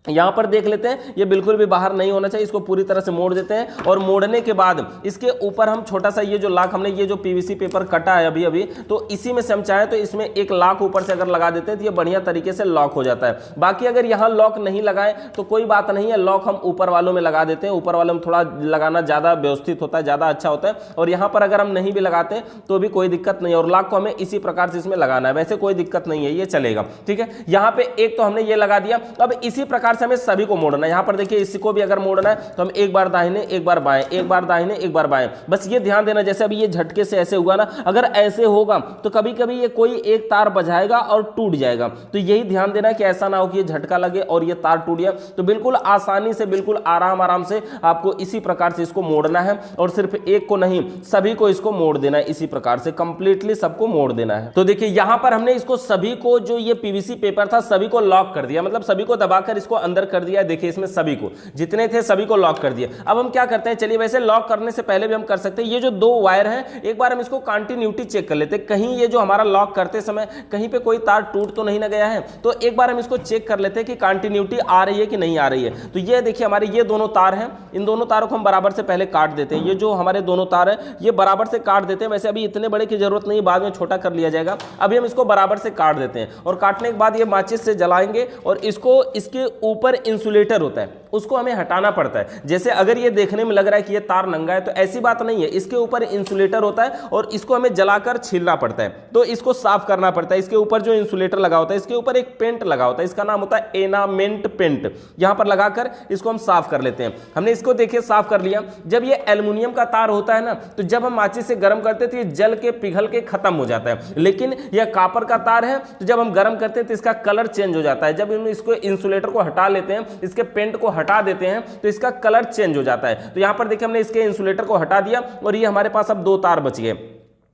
यहां पर देख लेते हैं, ये बिल्कुल भी बाहर नहीं होना चाहिए। इसको पूरी तरह से मोड़ देते हैं और मोड़ने के बाद इसके ऊपर हम छोटा सा ये जो लाख हमने ये जो पीवीसी पेपर कटा है अभी अभी, तो इसी में से हम चाहें तो इसमें एक लाख ऊपर से अगर लगा देते हैं तो ये बढ़िया तरीके से लॉक हो जाता है। बाकी अगर यहाँ लॉक नहीं लगाएं तो कोई बात नहीं है, लॉक हम ऊपर वालों में लगा देते हैं। ऊपर वालों में थोड़ा लगाना ज्यादा व्यवस्थित होता है, ज्यादा अच्छा होता है। और यहाँ पर अगर हम नहीं भी लगाते तो भी कोई दिक्कत नहीं है। और लॉक को हमें इसी प्रकार से इसमें लगाना है, वैसे कोई दिक्कत नहीं है, ये चलेगा। ठीक है, यहाँ पे एक तो हमने ये लगा दिया। अब इसी प्रकार प्रकार से हमें सभी को मोड़ना है। यहां पर देखिए इसको भी अगर मोड़ना है तो हम एक बार दाहिने एक बार बाएं, एक बार दाहिने एक बार बाएं। बस ये ध्यान देना, जैसे अभी ये झटके से ऐसे हुआ ना, अगर ऐसे होगा तो कभी कभी ये कोई एक तार बजाएगा और टूट जाएगा। तो यही ध्यान देना कि ऐसा ना हो कि ये झटका लगे और ये तार टूट गया। तो बिल्कुल आसानी से, बिल्कुल आराम से आपको इसी प्रकार से इसको मोड़ना है और सिर्फ एक को नहीं सभी को इसको मोड़ देना है। इसी प्रकार से कंप्लीटली सबको मोड़ देना है। तो देखिए यहां पर हमने इसको सभी को, जो ये पीवीसी पेपर था सभी को लॉक कर दिया, मतलब सभी को दबाकर इसको अंदर कर दिया। देखिए इसमें सभी को जितने थे सभी को लॉक कर दिया। अब हम क्या करते हैं, चलिए वैसे लॉक करने से पहले भी हम कर सकते हैं, ये जो दो वायर हैं एक बार हम इसको कंटिन्यूटी चेक कर लेते हैं, कहीं ये जो हमारा लॉक करते समय कहीं पे कोई तार टूट तो नहीं ना गया है। तो एक बार हम इसको चेक कर लेते हैं कि कंटिन्यूटी आ रही है कि नहीं आ रही है। तो ये देखिए हमारे ये दोनों तार हैं, इन दोनों तारों को हम बराबर से पहले काट देते हैं। ये जो हमारे दोनों तार है ये बराबर से काट देते हैं। वैसे अभी इतने बड़े की जरूरत नहीं, बाद में छोटा कर लिया जाएगा। अभी हम इसको बराबर से काट देते हैं और काटने के बाद ये माचिस से जलाएंगे और इसको, इसके ऊपर इंसुलेटर होता है उसको हमें हटाना पड़ता है। जैसे अगर ये देखने में लग रहा है कि ये तार नंगा है तो ऐसी बात नहीं है, इसके ऊपर इंसुलेटर होता है और इसको हमें जलाकर छीलना पड़ता है। तो इसको साफ करना पड़ता है। इसके ऊपर जो इंसुलेटर लगा होता है इसके ऊपर एक पेंट लगा होता है, इसका नाम होता है एनामेंट पेंट। यहां पर लगाकर इसको हम साफ कर लेते हैं। हमने इसको देखिए साफ कर लिया। जब ये एल्युमिनियम का तार होता है ना, तो जब हम माचिस से गर्म करते हैं तो ये जल के पिघल के खत्म हो जाता है। लेकिन यह कॉपर का तार है तो जब हम गर्म करते हैं तो इसका कलर चेंज हो जाता है। जब हम इसको इंसुलेटर को हटा लेते हैं, इसके पेंट को हटा देते हैं तो इसका कलर चेंज हो जाता है। तो यहां पर देखिए हमने इसके इंसुलेटर को हटा दिया और ये हमारे पास अब दो तार बच गए।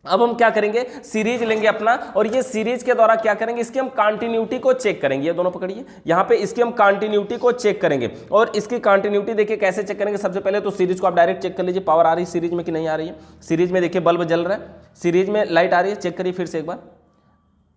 अब हम क्या करेंगे, सीरीज लेंगे अपना और ये सीरीज के द्वारा क्या करेंगे, इसकी हम कंटिन्यूटी को चेक करेंगे। ये दोनों पकड़िए, यहां पे इसकी हम कंटिन्यूटी को चेक करेंगे। और इसकी कंटिन्यूटी देखिए कैसे चेक करेंगे। सबसे पहले तो सीरीज को आप डायरेक्ट चेक कर लीजिए, पावर आ रही है सीरीज में कि नहीं आ रही है। सीरीज में देखिए बल्ब जल रहा है, सीरीज में लाइट आ रही है, चेक करिए फिर से एक बार।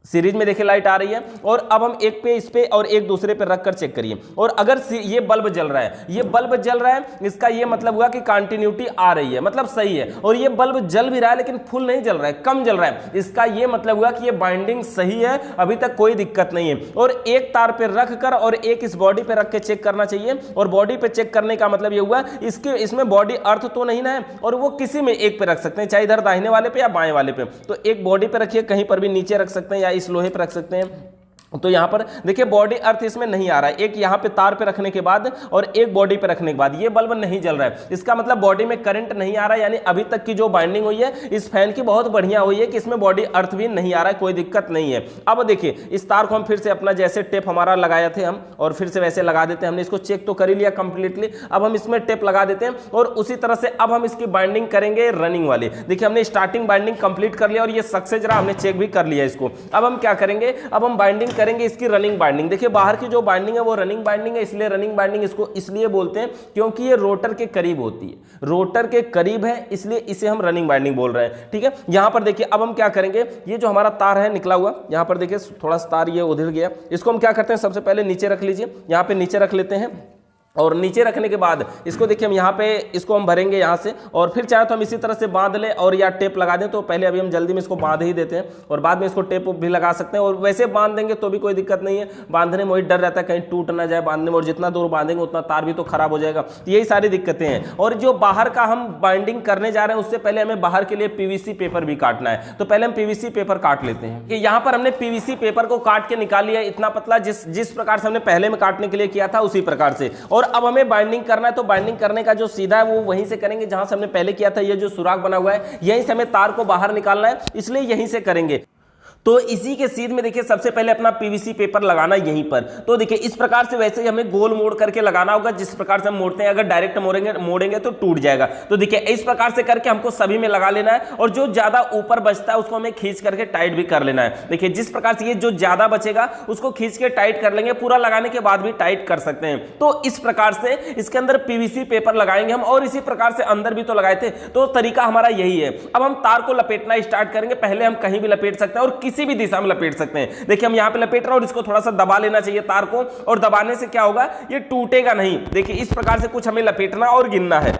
सीरीज में देखिए लाइट आ रही है और अब हम एक पे इस पे और एक दूसरे पे रखकर चेक करिए। और अगर ये बल्ब जल रहा है, ये बल्ब जल रहा है, इसका ये मतलब हुआ कि कंटिन्यूटी आ रही है, मतलब सही है। और ये बल्ब जल भी रहा है लेकिन फुल नहीं जल रहा है, कम जल रहा है, इसका ये मतलब हुआ कि ये बाइंडिंग सही है, अभी तक कोई दिक्कत नहीं है। और एक तार पे रख कर और एक इस बॉडी पे रख के चेक करना चाहिए। और बॉडी पे चेक करने का मतलब ये हुआ इसमें बॉडी अर्थ तो नहीं ना है, और वो किसी में एक पे रख सकते हैं, चाहे इधर दाहिने वाले पे या बाएं वाले पे। तो एक बॉडी पे रखिए, कहीं पर भी नीचे रख सकते हैं या इस लोहे पर रख सकते हैं। तो यहां पर देखिए बॉडी अर्थ इसमें नहीं आ रहा है, एक यहां पे तार पे रखने के बाद और एक बॉडी पे रखने के बाद ये बल्ब नहीं जल रहा है। इसका मतलब बॉडी में करंट नहीं आ रहा है, यानी अभी तक की जो बाइंडिंग हुई है इस फैन की बहुत बढ़िया हुई है कि इसमें बॉडी अर्थ भी नहीं आ रहा है, कोई दिक्कत नहीं है। अब देखिए इस तार को हम फिर से अपना जैसे टेप हमारा लगाया थे हम, और फिर से वैसे लगा देते हैं। हमने इसको चेक तो कर ही लिया कंप्लीटली, अब हम इसमें टेप लगा देते हैं और उसी तरह से अब हम इसकी बाइंडिंग करेंगे रनिंग वाली। देखिए हमने स्टार्टिंग बाइंडिंग कंप्लीट कर लिया और ये सक्सेस रहा, हमने चेक भी कर लिया इसको। अब हम क्या करेंगे, अब हम बाइंडिंग करेंगे इसकी रनिंग बाइंडिंग। देखिए बाहर की जो बाइंडिंग है वो रनिंग बाइंडिंग है, इसलिए रनिंग बाइंडिंग इसको इसलिए बोलते हैं क्योंकि ये रोटर के करीब होती है, रोटर के करीब है, इसलिए इसे हम रनिंग बाइंडिंग बोल रहे हैं। ठीक है, यहां पर देखिए अब हम क्या करेंगे, ये जो हमारा तार है निकला हुआ, यहां पर देखिए थोड़ा सा तार ये उधर गया, इसको हम क्या करते हैं, सबसे पहले नीचे रख लीजिए, यहां पे नीचे रख लेते हैं। और नीचे रखने के बाद इसको देखिए हम यहाँ पे इसको हम भरेंगे यहाँ से, और फिर चाहे तो हम इसी तरह से बांध लें और या टेप लगा दें। तो पहले अभी हम जल्दी में इसको बांध ही देते हैं और बाद में इसको टेप भी लगा सकते हैं, और वैसे बांध देंगे तो भी कोई दिक्कत नहीं है। बांधने में वही डर रहता है कहीं टूट ना जाए बांधने में, और जितना दूर बांधेंगे उतना तार भी तो खराब हो जाएगा। तो यही सारी दिक्कतें हैं। और जो बाहर का हम बाइंडिंग करने जा रहे हैं उससे पहले हमें बाहर के लिए पीवीसी पेपर भी काटना है। तो पहले हम पीवीसी पेपर काट लेते हैं कि यहाँ पर हमने पीवीसी पेपर को काट के निकाल लिया इतना पतला, जिस प्रकार से हमने पहले में काटने के लिए किया था उसी प्रकार से। और अब हमें बाइंडिंग करना है, तो बाइंडिंग करने का जो सीधा है वो वहीं से करेंगे जहां से हमने पहले किया था। ये जो सुराख बना हुआ है यहीं से हमें तार को बाहर निकालना है, इसलिए यहीं से करेंगे। तो इसी के सीध में देखिए सबसे पहले अपना पीवीसी पेपर लगाना यहीं पर। तो देखिए इस प्रकार से वैसे ही हमें गोल मोड़ करके लगाना होगा, जिस प्रकार से हम मोड़ते हैं। अगर डायरेक्ट मोड़ेंगे तो टूट जाएगा। तो देखिए इस प्रकार से करके हमको सभी में लगा लेना है, और जो ज्यादा ऊपर बचता है उसको हमें खींच करके टाइट भी कर लेना है। देखिए जिस प्रकार से ये जो ज्यादा बचेगा उसको खींच के टाइट कर लेंगे, पूरा लगाने के बाद भी टाइट कर सकते हैं। तो इस प्रकार से इसके अंदर पीवीसी पेपर लगाएंगे हम, और इसी प्रकार से अंदर भी तो लगाए थे। तो तरीका हमारा यही है। अब हम तार को लपेटना स्टार्ट करेंगे। पहले हम कहीं भी लपेट सकते हैं और किसी भी दिशा में लपेट सकते हैं। देखिए हम यहां पे लपेट रहे हैं और इसको थोड़ा सा दबा लेना चाहिए तार को, और दबाने से क्या होगा, ये टूटेगा नहीं। देखिए इस प्रकार से कुछ हमें लपेटना और गिनना है।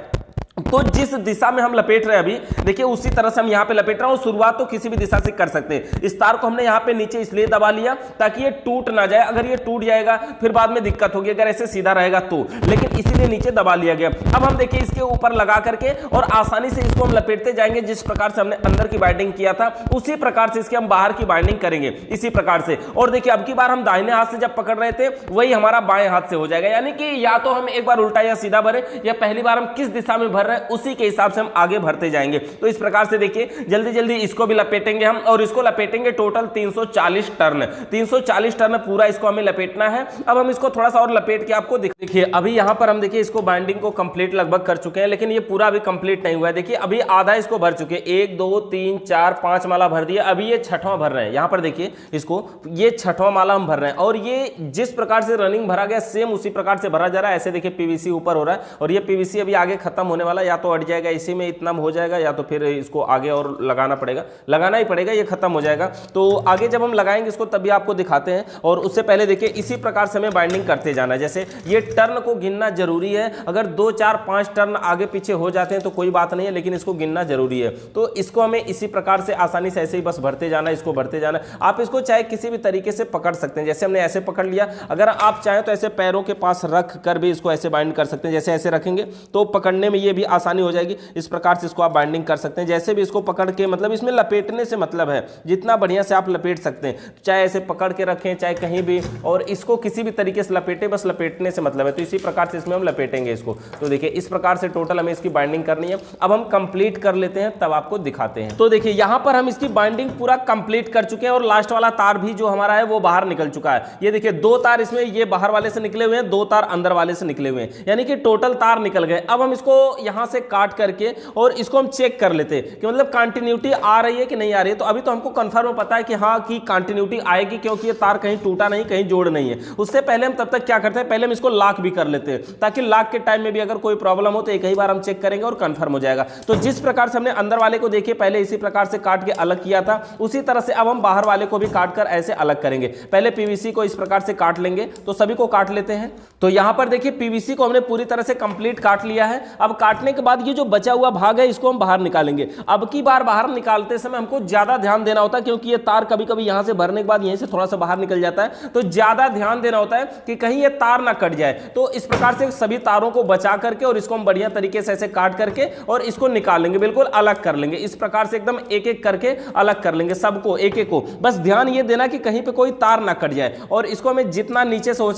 तो जिस दिशा में हम लपेट रहे हैं अभी देखिए उसी तरह से हम यहाँ पे लपेट रहे हैं और शुरुआत तो किसी भी दिशा से कर सकते हैं। इस तार को हमने यहाँ पे नीचे इसलिए दबा लिया ताकि ये टूट ना जाए, अगर ये टूट जाएगा फिर बाद में दिक्कत होगी अगर ऐसे सीधा रहेगा तो, लेकिन इसीलिए नीचे दबा लिया गया। अब हम देखिए इसके ऊपर लगा करके और आसानी से इसको हम लपेटते जाएंगे, जिस प्रकार से हमने अंदर की बाइंडिंग किया था उसी प्रकार से इसके हम बाहर की बाइंडिंग करेंगे इसी प्रकार से। और देखिए अब की बार हम दाहिने हाथ से जब पकड़ रहे थे वही हमारा बाएं हाथ से हो जाएगा, यानी कि या तो हम एक बार उल्टा या सीधा भरे या पहली बार हम किस दिशा में भर रहे हैं उसी के हिसाब से हम आगे भरते जाएंगे। तो इस प्रकार से देखिए जल्दी जल्दी इसको भी लपेटेंगे हम, और इसको लपेटेंगे टोटल 340 टर्न, 340 टर्न पूरा इसको हमें लपेटना है। अब हम इसको थोड़ा सा और लपेट के आपको देखिए अभी यहां पर हम देखिए इसको बाइंडिंग को कंप्लीट लगभग कर चुके हैं, लेकिन ये पूरा अभी कंप्लीट नहीं हुआ है। देखिए अभी आधा इसको भर चुके हैं, 1 2 3 4 5 माला भर दिया, अभी ये छठवां भर रहे हैं। यहां पर देखिए इसको ये छठवां माला हम भर रहे हैं और ये जिस प्रकार से रनिंग भरा गया सेम उसी प्रकार से भरा जा रहा है। ऐसे देखिए पीवीसी ऊपर हो रहा है और ये पीवीसी अभी आगे खत्म होने वाला, या तो अट जाएगा इसी में इतना हो जाएगा या तो फिर इसको आगे और लगाना पड़ेगा, लगाना ही पड़ेगा, ये खत्म हो जाएगा। तो आगे जब हम लगाएंगे इसको तभी आपको दिखाते हैं। और उससे पहले देखिए इसी प्रकार से हमें बाइंडिंग करते जाना है। जैसे ये टर्न को गिनना जरूरी है, अगर 2 4 5 टर्न आगे पीछे हो जाते हैं तो कोई बात नहीं है, लेकिन इसको गिनना जरूरी है। तो इसको हमें इसी प्रकार से आसानी से ऐसे ही बस भरते जाना, इसको भरते जाना। आप इसको चाहे किसी भी तरीके से पकड़ सकते हैं, जैसे हमने ऐसे पकड़ लिया, अगर आप चाहें तो ऐसे पैरों के पास रख कर भी इसको ऐसे बाइंड कर सकते हैं। जैसे ऐसे रखेंगे तो पकड़ने में ये भी आसानी हो जाएगी, इस प्रकार से इसको आप बाइंडिंग कर सकते हैं। जैसे भी इसको पकड़ के, मतलब इसमें लपेटने से मतलब है जितना बढ़िया से आप लपेट सकते हैं, चाहे ऐसे पकड़ के रखें चाहे कहीं भी, और इसको किसी भी तरीके से लपेटे, बस लपेटने से मतलब है। तो इसी प्रकार से इसमें हम लपेटेंगे इसको। तो देखिए इस प्रकार से टोटल हमें इसकी बाइंडिंग करनी है। अब हम कंप्लीट कर लेते हैं तब आपको दिखाते हैं। तो देखिए यहां पर हम इसकी बाइंडिंग पूरा कंप्लीट कर चुके हैं और लास्ट वाला तार भी जो हमारा है वो बाहर निकल चुका है। ये देखिए 2 तार इसमें ये बाहर वाले से निकले हुए हैं, 2 तार अंदर वाले से निकले हुए हैं, यानी कि टोटल तार निकल गए। अब हम इसको यहां से काट करके और इसको हम चेक कर लेते हैं कि मतलब कंटिन्यूटी आ रही है कि नहीं आ रही है। तो अभी तो हमको कंफर्म पता है कि हाँ की कंटिन्यूटी आएगी, क्योंकि ये तार कहीं टूटा नहीं, कहीं जोड़ नहीं है। उससे पहले हम तब तक क्या करते हैं, पहले हम इसको लॉक भी कर लेते हैं, ताकि लॉक के टाइम में भी अगर कोई प्रॉब्लम हो तो एक ही बार हम चेक करेंगे और कंफर्म हो जाएगा। तो जिस प्रकार से हमने अंदर वाले को देखिए पहले इसी प्रकार से काट के अलग किया था, उसी तरह से अब हम बाहर वाले को भी काट कर ऐसे अलग करेंगे। पहले पीवीसी को इस प्रकार से काट लेंगे, तो सभी को काट लेते हैं। तो यहां पर देखिए पीवीसी को हमने पूरी तरह से कंप्लीट काट लिया है। अब काटने के बाद ये जो बचा हुआ भाग है इसको हम बाहर निकालेंगे। अब की बार बाहर निकालते समय हमको ज्यादा ध्यान देना होता है, क्योंकि ये तार कभी कभी यहां से भरने के बाद यहीं से थोड़ा सा बाहर निकल जाता है, तो ज्यादा ध्यान देना होता है कि कहीं ये तार ना कट जाए। तो इस प्रकार से सभी तारों को बचा करके और इसको हम बढ़िया तरीके से ऐसे काट करके और इसको निकाल लेंगे, बिल्कुल अलग कर लेंगे। इस प्रकार से एकदम एक एक करके अलग कर लेंगे सबको, एक एक को। बस ध्यान ये देना कि कहीं पे कोई तार ना कट जाए, और इसको हमें जितना नीचे से हो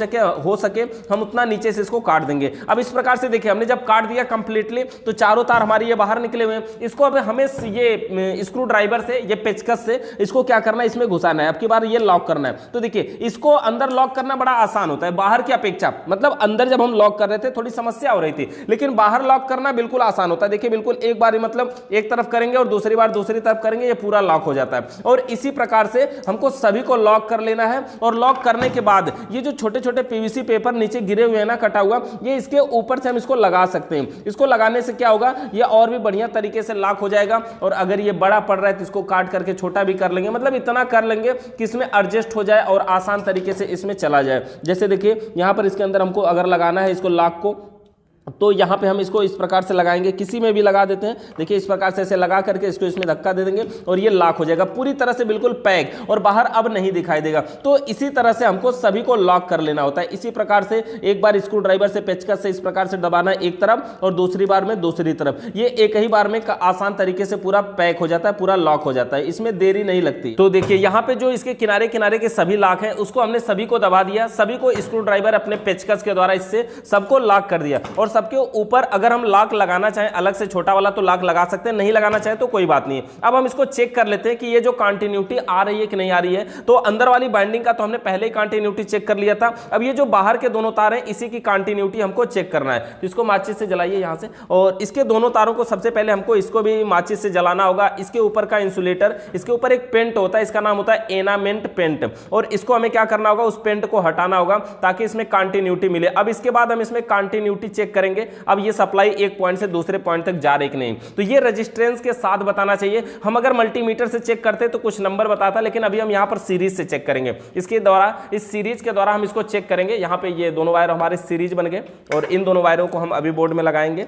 सके हम उतना नीचे से इसको काट देंगे। अब इस प्रकार से देखिए हमने जब काट दिया कंप्लीटली तो चारों तार हमारी ये बाहर निकले हुए हैं। इसको अब हमें ये स्क्रू ड्राइवर से, ये पेचकस से इसको क्या करना है, इसमें घुसाना है। अब की बार ये लॉक करना है। तो देखिए इसको अंदर लॉक करना बड़ा आसान होता है बाहर की अपेक्षा, मतलब अंदर जब हम लॉक कर रहे थे थोड़ी समस्या हो रही थी, लेकिन बाहर लॉक करना बिल्कुल आसान होता है। देखिए बिल्कुल एक बार मतलब एक तरफ करेंगे और दूसरी बार दूसरी तरफ करेंगे, ये पूरा लॉक हो जाता है। और इसी प्रकार से हमको सभी को लॉक कर लेना है। और लॉक करने के बाद ये जो छोटे छोटे पीवीसी पेपर नीचे गिरे हुए हैं ना, कटा हुआ, ये इसके ऊपर से हम इसको लगा सकते हैं। इसको लगाने से क्या होगा, ये और भी बढ़िया तरीके से लॉक हो जाएगा। और अगर ये बड़ा पड़ रहा है तो इसको काट करके छोटा भी कर लेंगे, मतलब इतना कर लेंगे कि इसमें एडजस्ट हो जाए और आसान तरीके से इसमें चला जाए। जैसे देखिए यहां पर इसके अंदर हमको अगर लगाना है इसको लॉक को, तो यहाँ पे हम इसको इस प्रकार से लगाएंगे, किसी में भी लगा देते हैं। देखिए इस प्रकार से ऐसे लगा करके इसको इसमें धक्का दे देंगे और ये लॉक हो जाएगा पूरी तरह से बिल्कुल पैक, और बाहर अब नहीं दिखाई देगा। तो इसी तरह से हमको सभी को लॉक कर लेना होता है। इसी प्रकार से एक बार स्क्रू ड्राइवर से पेचकस से इस प्रकार से दबाना एक तरफ और दूसरी बार में दूसरी तरफ, ये एक ही बार में आसान तरीके से पूरा पैक हो जाता है, पूरा लॉक हो जाता है, इसमें देरी नहीं लगती। तो देखिए यहाँ पे जो इसके किनारे किनारे के सभी लॉक है उसको हमने सभी को दबा दिया, सभी को स्क्रू ड्राइवर अपने पेचकस के द्वारा इससे सबको लॉक कर दिया। और सबके ऊपर अगर हम लॉक लगाना चाहें अलग से छोटा वाला तो लॉक लगा सकते हैं, नहीं लगाना चाहें तो कोई बात नहीं है। अब हम इसको चेक कर लेते हैं कि ये जो कंटिन्यूटी आ रही है कि नहीं आ रही है। तो अंदर वाली बाइंडिंग का तो हमने पहले ही कंटिन्यूटी चेक कर लिया था। अब ये जो बाहर के दोनों तार हैं इसी की कंटिन्यूटी हमको चेक करना है। तो इसको माचिस से जलाइए यहां से, और इसके दोनों तारों को सबसे पहले हमको इसको भी माचिस से जलाना होगा। इसके ऊपर का इंसुलेटर, इसके ऊपर एक पेंट होता है, इसका नाम होता है एनामेंट पेंट, और इसको हमें क्या करना होगा, उस पेंट को हटाना होगा ताकि इसमें कंटिन्यूटी मिले। अब इसके बाद हम इसमें कंटिन्यूटी चेक करेंगे। अब ये सप्लाई एक पॉइंट से दूसरे पॉइंट तक जा रही कि नहीं, तो ये रेजिस्टेंस के साथ बताना चाहिए। हम अगर मल्टीमीटर से चेक करते तो कुछ नंबर बताता, लेकिन अभी हम यहां पर सीरीज से चेक करेंगे। इसके द्वारा, इस सीरीज के द्वारा हम इसको चेक करेंगे। यहां पे ये दोनों वायर हमारे सीरीज बन गए और इन दोनों वायरों को हम अभी बोर्ड में लगाएंगे।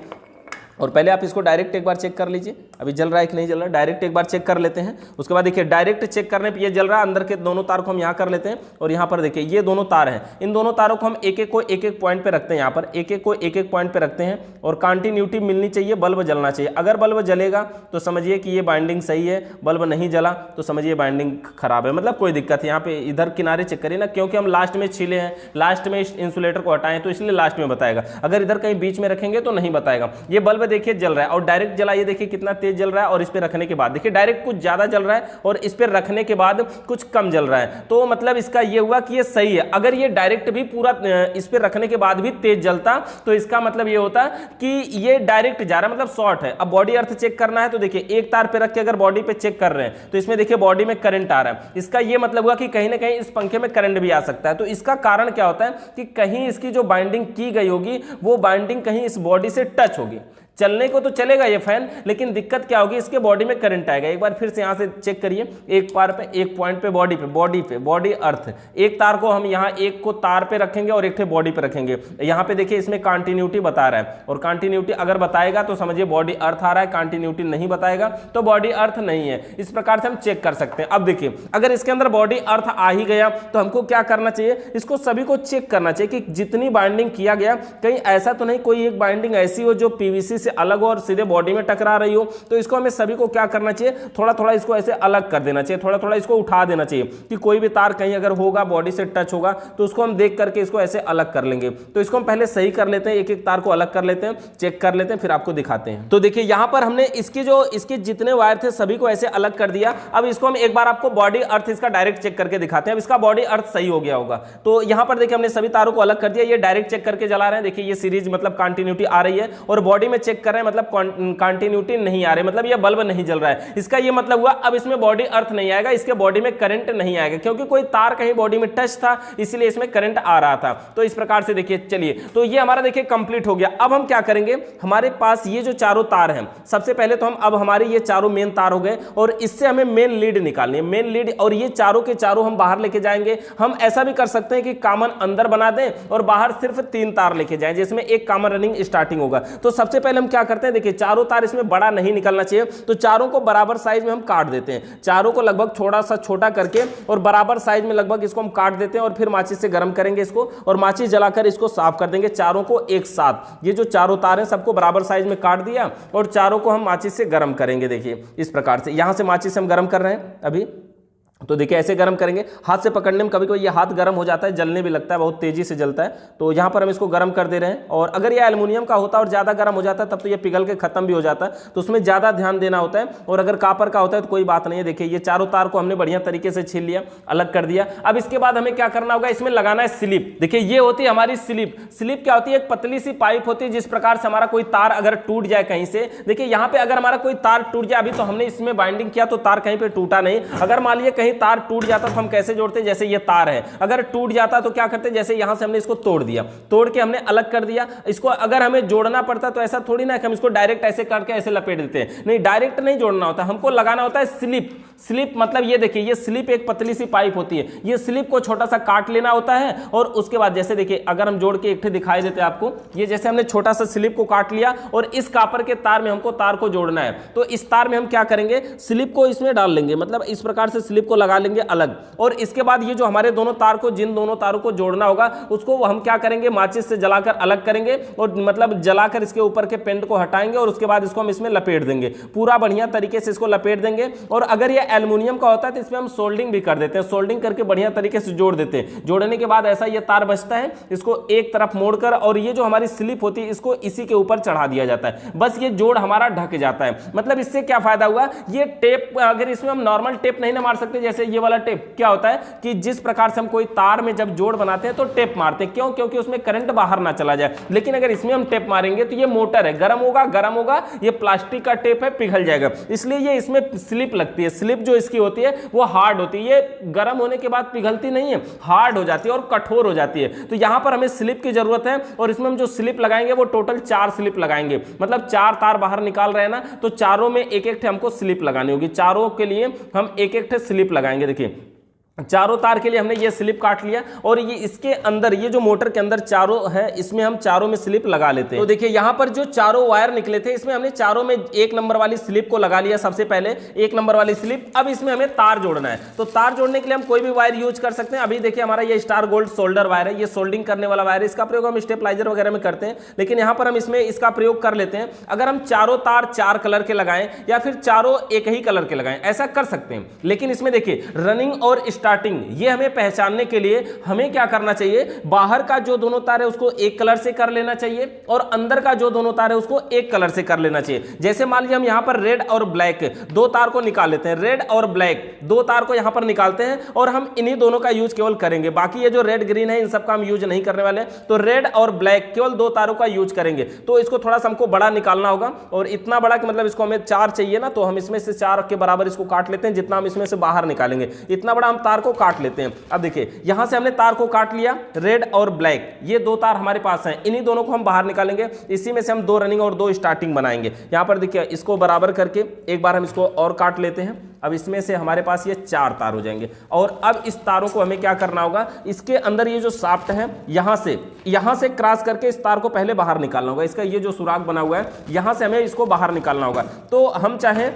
और पहले आप इसको डायरेक्ट एक बार चेक कर लीजिए, अभी जल रहा है कि नहीं जल रहा है, डायरेक्ट एक बार चेक कर लेते हैं। उसके बाद देखिए डायरेक्ट चेक करने पे ये जल रहा है, अंदर के दोनों तार को हम यहाँ कर लेते हैं और यहाँ पर देखिए ये दोनों तार हैं, इन दोनों तारों को हम एक एक को एक एक पॉइंट पे रखते हैं, यहाँ पर एक एक को एक एक पॉइंट पे रखते हैं और कंटिन्यूटी मिलनी चाहिए, बल्ब जलना चाहिए। अगर बल्ब जलेगा तो समझिए कि ये बाइंडिंग सही है, बल्ब नहीं जला तो समझिए बाइंडिंग खराब है, मतलब कोई दिक्कत है। यहाँ पे इधर किनारे चेक करिए ना, क्योंकि हम लास्ट में छीले हैं, लास्ट में इंसुलेटर को हटाएं तो इसलिए लास्ट में बताएगा, अगर इधर कहीं बीच में रखेंगे तो नहीं बताएगा। ये बल्ब देखिए जल रहा है और डायरेक्ट जला, ये देखिए कितना तेज जल रहा है, और इस पे रखने के बाद देखिए डायरेक्ट कुछ ज्यादा जल रहा है और इस पे रखने के बाद कुछ कम जल रहा है, तो मतलब इसका ये हुआ कि ये सही है। अगर ये डायरेक्ट भी पूरा इस पे रखने के बाद भी तेज जलता तो इसका मतलब ये होता कि ये डायरेक्ट जा रहा है, मतलब शॉर्ट है। अब बॉडी अर्थ चेक करना है तो देखिए एक तार पे रख के अगर बॉडी पे चेक कर रहे हैं तो इसमें देखिए बॉडी में करंट आ रहा है, इसका ये मतलब हुआ कि कहीं ना कहीं इस पंखे में करंट भी आ सकता है। तो इसका कारण क्या होता है कि कहीं इसकी जो बाइंडिंग की गई होगी वो बाइंडिंग कहीं इस बॉडी से टच होगी। चलने को तो चलेगा ये फैन, लेकिन दिक्कत क्या होगी, इसके बॉडी में करंट आएगा। एक बार फिर से यहाँ से चेक करिए, एक पार पे, एक पॉइंट पे, बॉडी अर्थ, एक तार को हम यहाँ एक को तार पे रखेंगे और एक बॉडी पे रखेंगे। यहाँ पे देखिए इसमें कंटिन्यूटी बता रहा है, और कंटिन्यूटी अगर बताएगा तो समझिए बॉडी अर्थ आ रहा है, कंटिन्यूटी नहीं बताएगा तो बॉडी अर्थ नहीं है। इस प्रकार से हम चेक कर सकते हैं। अब देखिए अगर इसके अंदर बॉडी अर्थ आ ही गया तो हमको क्या करना चाहिए, इसको सभी को चेक करना चाहिए कि जितनी बाइंडिंग किया गया कहीं ऐसा तो नहीं कोई एक बाइंडिंग ऐसी हो जो पीवीसी से अलग हो और सीधे बॉडी में टकरा रही हो। तो इसको हमें सभी को क्या करना चाहिए, थोड़ा थोड़ा इसको ऐसे अलग कर देना चाहिए, थोड़ा थोड़ा इसको उठा देना चाहिए कि कोई भी तार कहीं अगर होगा बॉडी से टच होगा तो उसको हम देख करके इसको ऐसे अलग कर लेंगे। तो इसको हम पहले सही कर लेते हैं, एक एक तार को अलग कर लेते हैं, चेक कर लेते हैं, फिर आपको दिखाते हैं। तो देखिए यहां पर हमने इसके जितने वायर थे सभी को ऐसे अलग कर दिया। अब इसको हम एक बार आपको बॉडी अर्थ इसका डायरेक्ट चेक करके दिखाते हैं। अब इसका बॉडी अर्थ सही हो गया होगा। तो यहां पर देखिए हमने सभी तारों को अलग कर दिया, ये डायरेक्ट चेक करके जला रहे हैं। देखिए ये सीरीज मतलब कंटिन्यूटी आ रही है, और बॉडी में चेक कर रहे हैं मतलब कंटिन्यूटी नहीं आ रही, मतलब ये बल्ब नहीं जल रहा है। इसका ये मतलब हुआ अब इसमें बॉडी अर्थ नहीं आएगा, इसके बॉडी में करंट नहीं आएगा, क्योंकि कोई तार कहीं बॉडी में टच था इसलिए इसमें करंट आ रहा था। तो इस प्रकार से देखिए, चलिए तो ये हमारा देखिए कंप्लीट हो गया। अब हम क्या करेंगे, हमारे पास ये जो चारों तार हैं, सबसे पहले तो हम अब हमारे ये चारों मेन तार हो गए और इससे हमें मेन लीड निकालनी है, मेन लीड, और ये चारों के चारों हम बाहर लेके जाएंगे। हम ऐसा भी कर सकते हैं कि कॉमन अंदर बना दें और बाहर सिर्फ 3 तार लेके जाएं, जिसमें एक कॉमन रनिंग स्टार्टिंग होगा। तो सबसे पहले हम क्या करते हैं, देखिए चारों तार इसमें बड़ा नहीं निकलना चाहिए, तो चारों को बराबर साइज में हम काट देते हैं। चारों को लगभग थोड़ा सा छोटा करके और बराबर साइज में लगभग इसको हम काट देते हैं, और फिर माचिस से गर्म करेंगे इसको, और माचिस जलाकर इसको साफ कर देंगे चारों को एक साथ। ये जो चारों तार हैं सबको बराबर साइज में काट दिया और चारों को हम माचिस से गर्म करेंगे। देखिए इस प्रकार से, यहां से माचिस से हम गर्म कर रहे हैं अभी। तो देखिए ऐसे गर्म करेंगे, हाथ से पकड़ने में कभी कभी ये हाथ गर्म हो जाता है, जलने भी लगता है, बहुत तेजी से जलता है। तो यहाँ पर हम इसको गर्म कर दे रहे हैं, और अगर ये एल्युमिनियम का होता है और ज़्यादा गर्म हो जाता है तब तो ये पिघल के खत्म भी हो जाता है, तो उसमें ज़्यादा ध्यान देना होता है। और अगर कॉपर का होता है तो कोई बात नहीं है। देखिए ये चारों तार को हमने बढ़िया तरीके से छील लिया, अलग कर दिया। अब इसके बाद हमें क्या करना होगा, इसमें लगाना है स्लिप। देखिए ये होती है हमारी स्लिप। स्लिप क्या होती है, एक पतली सी पाइप होती है, जिस प्रकार से हमारा कोई तार अगर टूट जाए कहीं से, देखिए यहाँ पे अगर हमारा कोई तार टूट जाए, अभी तो हमने इसमें बाइंडिंग किया तो तार कहीं पे टूटा नहीं, अगर मान लीजिए कहीं तार टूट जाता तो हम कैसे जोड़ते हैं, जैसे ये तार है, अगर टूट जाता तो क्या करते हैं, जैसे यहां से हमने इसको तोड़ दिया, तोड़ के हमने अलग कर दिया। इसको अगर हमें जोड़ना पड़ता तो ऐसा थोड़ी ना कि हम इसको डायरेक्ट ऐसे करके ऐसे लपेट देते हैं, नहीं, डायरेक्ट नहीं जोड़ना होता, हमको लगाना होता है स्लिप। स्लिप मतलब ये देखिए, ये स्लिप एक पतली सी पाइप होती है, ये स्लिप को छोटा सा काट लेना होता है, और उसके बाद जैसे देखिए अगर हम जोड़ के एक दिखाई देते हैं आपको, ये जैसे हमने छोटा सा स्लिप को काट लिया और इस कॉपर के तार में हमको तार को जोड़ना है। तो इस तार में हम क्या करेंगे, स्लिप को इसमें डाल लेंगे, मतलब इस प्रकार से स्लिप को लगा लेंगे अलग, और इसके बाद ये जो हमारे दोनों तार को, जिन दोनों तारों को जोड़ना होगा उसको हम क्या करेंगे, माचिस से जलाकर अलग करेंगे, और मतलब जलाकर इसके ऊपर के पेंट को हटाएंगे, और उसके बाद इसको हम इसमें लपेट देंगे, पूरा बढ़िया तरीके से इसको लपेट देंगे। और अगर ये एल्युमिनियम का होता है तो इसमें हम सोल्डिंग भी कर देते हैं, सोल्डिंग करके बढ़िया तरीके से जोड़ देते हैं। जोड़ने के बाद ऐसा ये तार बचता है, इसको एक तरफ मोड़कर, और ये जो हमारी स्लिप होती है इसको इसी के ऊपर चढ़ा दिया जाता है, बस ये जोड़ हमारा ढक जाता है। मतलब इससे क्या फायदा हुआ, ये टेप, अगर इसमें हम नॉर्मल टेप नहीं ना मार सकते, जैसे ये वाला टेप क्या होता है कि जिस प्रकार से हम कोई तार में जब जोड़ बनाते हैं तो टेप मारते हैं, क्यों, क्योंकि उसमें करंट बाहर ना चला जाए। लेकिन अगर इसमें हम टेप मारेंगे तो ये मोटर है, गर्म होगा, ये प्लास्टिक का टेप है, पिघल जाएगा, इसलिए ये इसमें स्लिप लगती है। स्लिप जो इसकी होती है वो हार्ड होती है, ये गर्म होने के बाद पिघलती नहीं है, हार्ड हो जाती है और कठोर हो जाती है। तो यहां पर हमें स्लिप की जरूरत है, और इसमें हम जो स्लिप लगाएंगे वो टोटल 4 स्लिप लगाएंगे, मतलब 4 तार बाहर निकाल रहे हैं ना, तो चारों में एक एक हमको स्लिप लगानी होगी, चारों के लिए हम एक एक स्लिप लगाएंगे। देखिए चारों तार के लिए हमने ये स्लिप काट लिया और ये इसके अंदर, ये जो मोटर के अंदर चारों है, इसमें हम चारों में स्लिप लगा लेते हैं। तो देखिए यहाँ पर जो चारों वायर निकले थे, इसमें हमने चारों में 1 नंबर वाली स्लिप को लगा लिया सबसे पहले, 1 नंबर वाली स्लिप। अब इसमें हमें तार जोड़ना है, तो तार जोड़ने के लिए हम कोई भी वायर यूज कर सकते हैं। अभी देखिए हमारा ये स्टार गोल्ड सोल्डर वायर है, ये सोल्डिंग करने वाला वायर है, इसका प्रयोग हम स्टेपलाइजर वगैरह में करते हैं, लेकिन यहाँ पर हम इसमें इसका प्रयोग कर लेते हैं। अगर हम चारों तार 4 कलर के लगाएं या फिर चारों एक ही कलर के लगाएं, ऐसा कर सकते हैं। लेकिन इसमें देखिए रनिंग और स्टार्टिंग, ये हमें पहचानने के लिए हमें क्या करना चाहिए, बाहर का जो दोनों तार है उसको एक कलर से कर लेना चाहिए और अंदर का जो दोनों तार है उसको एक कलर से कर लेना चाहिए। जैसे मान लीजिए हम यहां पर रेड और ब्लैक 2 तार को निकाल लेते हैं, रेड और ब्लैक 2 तार को यहां पर निकालते हैं और हम इन्हीं दोनों का यूज केवल करेंगे। बाकी ये जो रेड ग्रीन है इन सब का हम यूज नहीं करने वाले, तो रेड और ब्लैक केवल 2 तारों का यूज करेंगे। तो इसको थोड़ा सा हमको बड़ा निकालना होगा और इतना बड़ा कि मतलब इसको हमें 4 चाहिए ना, तो हम इसमें से 4 के बराबर इसको काट लेते हैं, जितना हम इसमें से बाहर निकालेंगे इतना बड़ा हम तार को काट लेते हैं। अब देखिए यहां से हमने तार को काट लिया, रेड और ब्लैक, ये 2 तार हमारे पास हैं, इन्हीं दोनों को हम बाहर निकालेंगे। इसी में से हम 2 रनिंग और 2 स्टार्टिंग बनाएंगे। यहां पर देखिए इसको बराबर करके एक बार हम इसको और काट लेते हैं। अब इसमें से हमारे पास ये 4 तार हो जाएंगे और अब इस तारों को हमें क्या करना होगा, इसके अंदर ये जो शाफ्ट है यहां से क्रॉस करके इस तार को पहले बाहर निकालना होगा। इसका ये जो सुराग बना हुआ है यहां से हमें इसको बाहर निकालना होगा। तो हम चाहें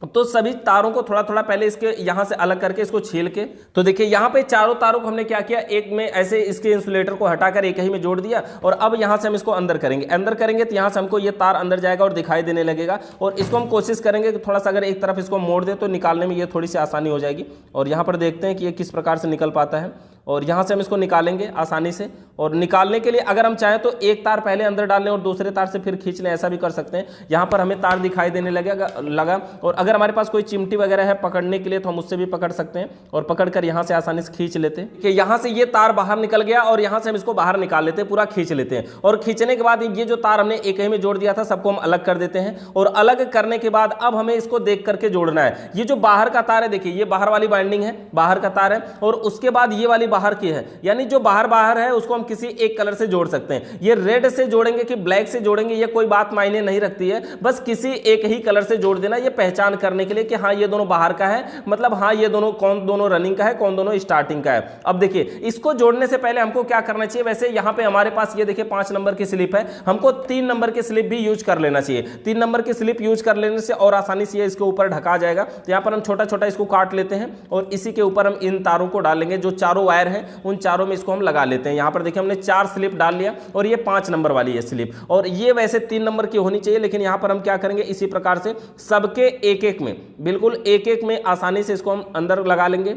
तो सभी तारों को थोड़ा थोड़ा पहले इसके यहां से अलग करके इसको छील के, तो देखिए यहां पे चारों तारों को हमने क्या किया, एक में ऐसे इसके इंसुलेटर को हटाकर एक ही में जोड़ दिया और अब यहां से हम इसको अंदर करेंगे तो यहां से हमको ये तार अंदर जाएगा और दिखाई देने लगेगा। और इसको हम कोशिश करेंगे कि थोड़ा सा अगर एक तरफ इसको मोड़ दे तो निकालने में ये थोड़ी सी आसानी हो जाएगी। और यहां पर देखते हैं कि ये किस प्रकार से निकल पाता है और यहां से हम इसको निकालेंगे आसानी से। और निकालने के लिए अगर हम चाहें तो एक तार पहले अंदर डाल लें और दूसरे तार से फिर खींच लें, ऐसा भी कर सकते हैं। यहां पर हमें तार दिखाई देने लगा और अगर हमारे पास कोई चिमटी वगैरह है पकड़ने के लिए तो हम उससे भी पकड़ सकते हैं और पकड़कर यहां से आसानी से खींच लेते हैं कि यहां से ये तार बाहर निकल गया और यहां से हम इसको बाहर निकाल लेते हैं, पूरा खींच लेते हैं। और खींचने के बाद ये जो तार हमने एक ही में जोड़ दिया था सबको हम अलग कर देते हैं और अलग करने के बाद अब हमें इसको देख करके जोड़ना है। ये जो बाहर का तार है देखिए, ये बाहर वाली बाइंडिंग है, बाहर का तार है और उसके बाद ये वाली बाहर की है, यानी जो बाहर है उसको हम किसी एक कलर से जोड़ सकते हैं। ये रेड से जोड़ेंगे कि ब्लैक से जोड़ेंगे ये कोई बात मायने नहीं रखती है, बस किसी एक ही कलर से जोड़ देना, ये पहचान करने के लिए कि हाँ ये दोनों बाहर का है, मतलब हाँ ये दोनों कौन दोनों रनिंग का है, कौन दोनों स्टार्टिंग का है। अब देखिए इसको जोड़ने से पहले हमको क्या करना चाहिए, वैसे यहां पे हमारे पास ये देखिए 5 नंबर की स्लिप है, हमको 3 नंबर की स्लिप भी यूज कर लेना चाहिए। 3 नंबर की स्लिप यूज कर लेने से और आसानी से इसके ऊपर ढका जाएगा। तो यहां पर हम छोटा छोटा इसको काट लेते हैं और इसी के ऊपर हम इन तारों को डालेंगे, जो चारों वायर हैं उन चारों में इसको हम लगा लेते हैं। यहां पर देखिए हमने 4 स्लिप डाल लिया और ये 5 नंबर वाली है स्लिप, और ये वैसे 3 नंबर की होनी चाहिए, लेकिन यहां पर हम क्या करेंगे इसी प्रकार से सबके एक एक में, बिल्कुल एक एक में आसानी से इसको हम अंदर लगा लेंगे।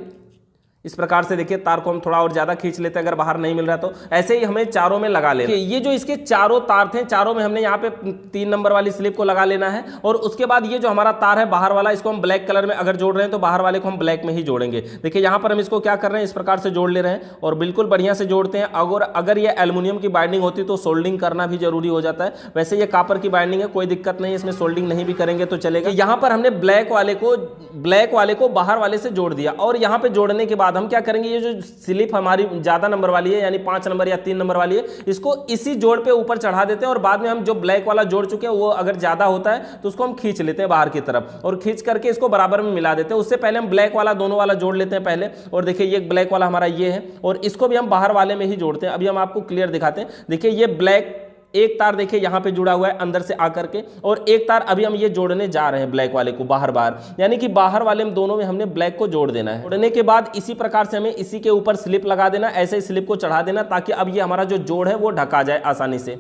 इस प्रकार से देखिए तार को हम थोड़ा और ज्यादा खींच लेते हैं अगर बाहर नहीं मिल रहा तो, ऐसे ही हमें चारों में लगा लेना। ये जो इसके चारों तार थे चारों में हमने यहाँ पे 3 नंबर वाली स्लिप को लगा लेना है और उसके बाद ये जो हमारा तार है बाहर वाला, इसको हम ब्लैक कलर में अगर जोड़ रहे हैं तो बाहर वाले को हम ब्लैक में ही जोड़ेंगे। देखिए यहाँ पर हम इसको क्या कर रहे हैं, इस प्रकार से जोड़ ले रहे हैं और बिल्कुल बढ़िया से जोड़ते हैं। अगर ये एल्युमिनियम की बाइंडिंग होती तो सोल्डिंग करना भी जरूरी हो जाता है, वैसे ये कापर की बाइंडिंग है, कोई दिक्कत नहीं है, इसमें सोल्डिंग नहीं भी करेंगे तो चलेगा। यहाँ पर हमने ब्लैक वाले को बाहर वाले से जोड़ दिया और यहाँ पे जोड़ने के बाद हम क्या करेंगे, ये जो स्लिप हमारी ज्यादा नंबर वाली है यानी 5 नंबर या 3 नंबर वाली है, इसको इसी जोड़ पे ऊपर चढ़ा देते हैं और बाद में हम जो ब्लैक वाला जोड़ चुके हैं वो अगर ज्यादा होता है तो उसको हम खींच लेते हैं बाहर की तरफ और खींच करके इसको बराबर में मिला देते हैं। उससे पहले हम ब्लैक वाला दोनों वाला जोड़ लेते हैं पहले, और देखिए ये ब्लैक वाला हमारा ये है और इसको भी हम बाहर वाले में ही जोड़ते हैं। अभी हम आपको क्लियर दिखाते हैं। देखिए ये ब्लैक एक तार देखिए यहां पे जुड़ा हुआ है अंदर से आकर के, और एक तार अभी हम ये जोड़ने जा रहे हैं ब्लैक वाले को बाहर, यानी कि बाहर वाले में दोनों में हमने ब्लैक को जोड़ देना है। जोड़ने के बाद इसी प्रकार से हमें इसी के ऊपर स्लिप लगा देना, ऐसे ही स्लिप को चढ़ा देना ताकि अब ये हमारा जो जोड़ है वो ढका जाए आसानी से।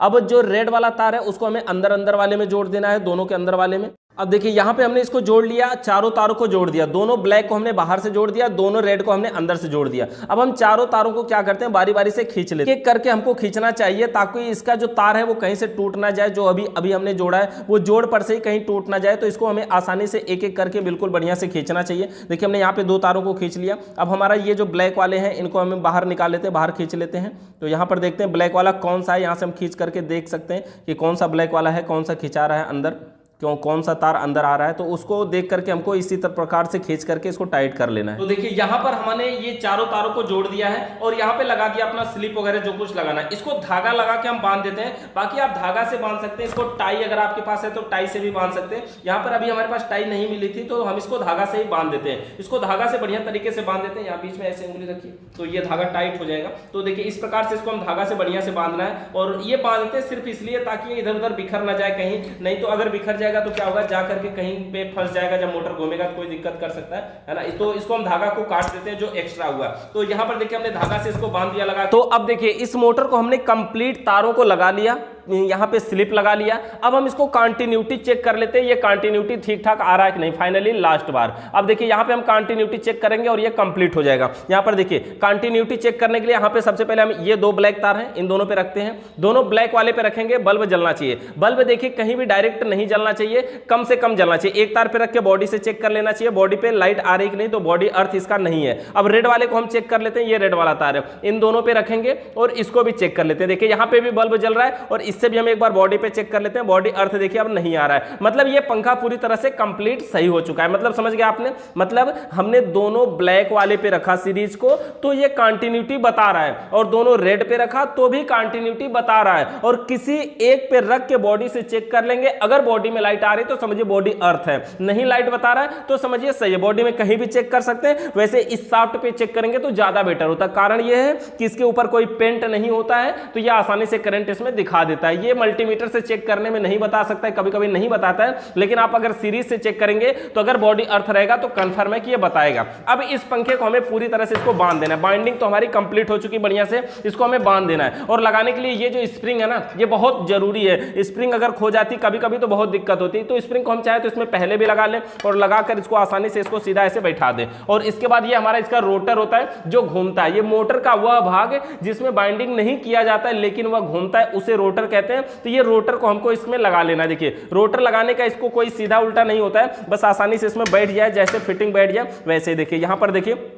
अब जो रेड वाला तार है उसको हमें अंदर वाले में जोड़ देना है, दोनों के अंदर वाले में। अब देखिए यहां पे हमने इसको जोड़ लिया, चारों तारों को जोड़ दिया, दोनों ब्लैक को हमने बाहर से जोड़ दिया, दोनों रेड को हमने अंदर से जोड़ दिया। अब हम चारों तारों को क्या करते हैं, बारी बारी से खींच लेते हैं। एक करके हमको खींचना चाहिए ताकि इसका जो तार है वो कहीं से टूट ना जाए, जो अभी हमने जोड़ा है वो जोड़ पर से ही कहीं टूट ना जाए। तो इसको हमें आसानी से एक एक करके बिल्कुल बढ़िया से खींचना चाहिए। देखिए हमने यहाँ पे 2 तारों को खींच लिया। अब हमारा ये जो ब्लैक वाले हैं इनको हमें बाहर निकाल लेते हैं, बाहर खींच लेते हैं। तो यहाँ पर देखते हैं ब्लैक वाला कौन सा है, यहाँ से हम खींच करके देख सकते हैं कि कौन सा ब्लैक वाला है, कौन सा खिंचा रहा है अंदर। कौन सा तार अंदर आ रहा है, तो उसको देख करके हमको इसी प्रकार से खींच करके इसको टाइट कर लेना है। तो देखिए यहाँ पर हमने ये चारों तारों को जोड़ दिया है और यहाँ पे लगा दिया अपना स्लिप वगैरह जो कुछ लगाना है। इसको धागा लगा के हम बांध देते हैं। बाकी आप धागा से बांध सकते हैं, इसको टाई अगर आपके पास है तो टाई से भी बांध सकते हैं। यहाँ पर अभी हमारे पास टाई नहीं मिली थी तो हम इसको धागा से ही बांध देते हैं। इसको धागा से बढ़िया तरीके से बांध देते हैं। यहाँ बीच में ऐसे उंगली रखिए तो ये धागा टाइट हो जाएगा। तो देखिए इस प्रकार से इसको हम धागा से बढ़िया से बांधना है और ये बांधते हैं सिर्फ इसलिए ताकि ये इधर उधर बिखर ना जाए कहीं, नहीं तो अगर बिखर जाएगा तो क्या होगा, जा करके कहीं पे फंस जाएगा, जब मोटर घूमेगा तो कोई दिक्कत कर सकता है ना। तो इसको हम धागा को काट देते हैं जो एक्स्ट्रा हुआ। तो यहाँ पर देखिए हमने धागा से इसको बांध दिया लगा। तो अब देखिए इस मोटर को हमने कंप्लीट तारों को लगा लिया, यहाँ पे स्लिप लगा लिया। अब हम इसको कंटिन्यूटी चेक कर लेते हैं, ये कंटिन्यूटी ठीक ठाक आ रहा है कि नहीं। फाइनली लास्ट बार अब देखिए यहाँ पे हम कंटिन्यूटी चेक करेंगे और ये कंप्लीट हो जाएगा। यहाँ पर देखिए कंटिन्यूटी चेक करने के लिए यहाँ पे सबसे पहले हम ये दो ब्लैक तार हैं, इन दोनों पे रखते हैं। दोनों ब्लैक वाले पे रखेंगे, बल्ब जलना चाहिए। बल्ब देखिए कहीं भी डायरेक्ट नहीं जलना चाहिए, कम से कम जलना चाहिए। एक तार पे रख के बॉडी से चेक कर लेना चाहिए, बॉडी पे लाइट आ रही कि नहीं, तो बॉडी अर्थ इसका नहीं है। अब रेड वाले को हम चेक कर लेते हैं, ये रेड वाला तार है, इन दोनों पे रखेंगे और इसको भी चेक कर लेते हैं। देखिए यहाँ पे भी बल्ब जल रहा है और इससे भी हम एक बार बॉडी पे चेक कर लेते हैं। बॉडी अर्थ देखिए अब नहीं आ रहा है, मतलब ये पंखा पूरी तरह से कंप्लीट सही हो चुका है। मतलब समझ गया आपने, मतलब हमने दोनों ब्लैक वाले पे रखा सीरीज को तो ये कंटिन्यूटी बता रहा है, और दोनों रेड पे रखा तो भी कंटिन्यूटी बता रहा है। और किसी एक पे रख के बॉडी से चेक कर लेंगे, अगर बॉडी में लाइट आ रही तो समझिए बॉडी अर्थ है, नहीं लाइट बता रहा है तो समझिए सही है। बॉडी में कहीं भी चेक कर सकते हैं, वैसे इस शाफ्ट पे चेक करेंगे तो ज्यादा बेटर होता है। कारण यह है कि इसके ऊपर कोई पेंट नहीं होता है तो यह आसानी से करंट इसमें दिखा देता है। ये मल्टीमीटर से चेक करने में नहीं बता सकता है, कभी कभी नहीं बताता है, लेकिन आप अगर सीरीज से चेक करेंगे तो अगर बॉडी अर्थ रहेगा तो कंफर्म है कि ये बताएगा। अब इस पंखे को हमें पूरी तरह से इसको बांध देना है। बाइंडिंग तो हमारी कंप्लीट हो चुकी बढ़िया से, इसको हमें बांध देना है। और लगाने के लिए ये जो स्प्रिंग है ना, ये बहुत जरूरी है। स्प्रिंग अगर खो जाती कभी कभी तो बहुत दिक्कत होती है, तो स्प्रिंग को हम चाहे तो इसमें पहले भी लगा लें और लगाकर इसको आसानी से इसको सीधा ऐसे बैठा दें। और इसके बाद ये हमारा इसका रोटर होता है जो घूमता है। ये मोटर का वह भाग जिसमें बाइंडिंग नहीं किया जाता है लेकिन वह घूमता है, उसे रोटर कहते हैं। तो ये रोटर को हमको इसमें लगा लेना है। देखिए रोटर लगाने का इसको कोई सीधा उल्टा नहीं होता है, बस आसानी से इसमें बैठ जाए, जैसे फिटिंग बैठ जाए वैसे। देखिए यहाँ पर देखिए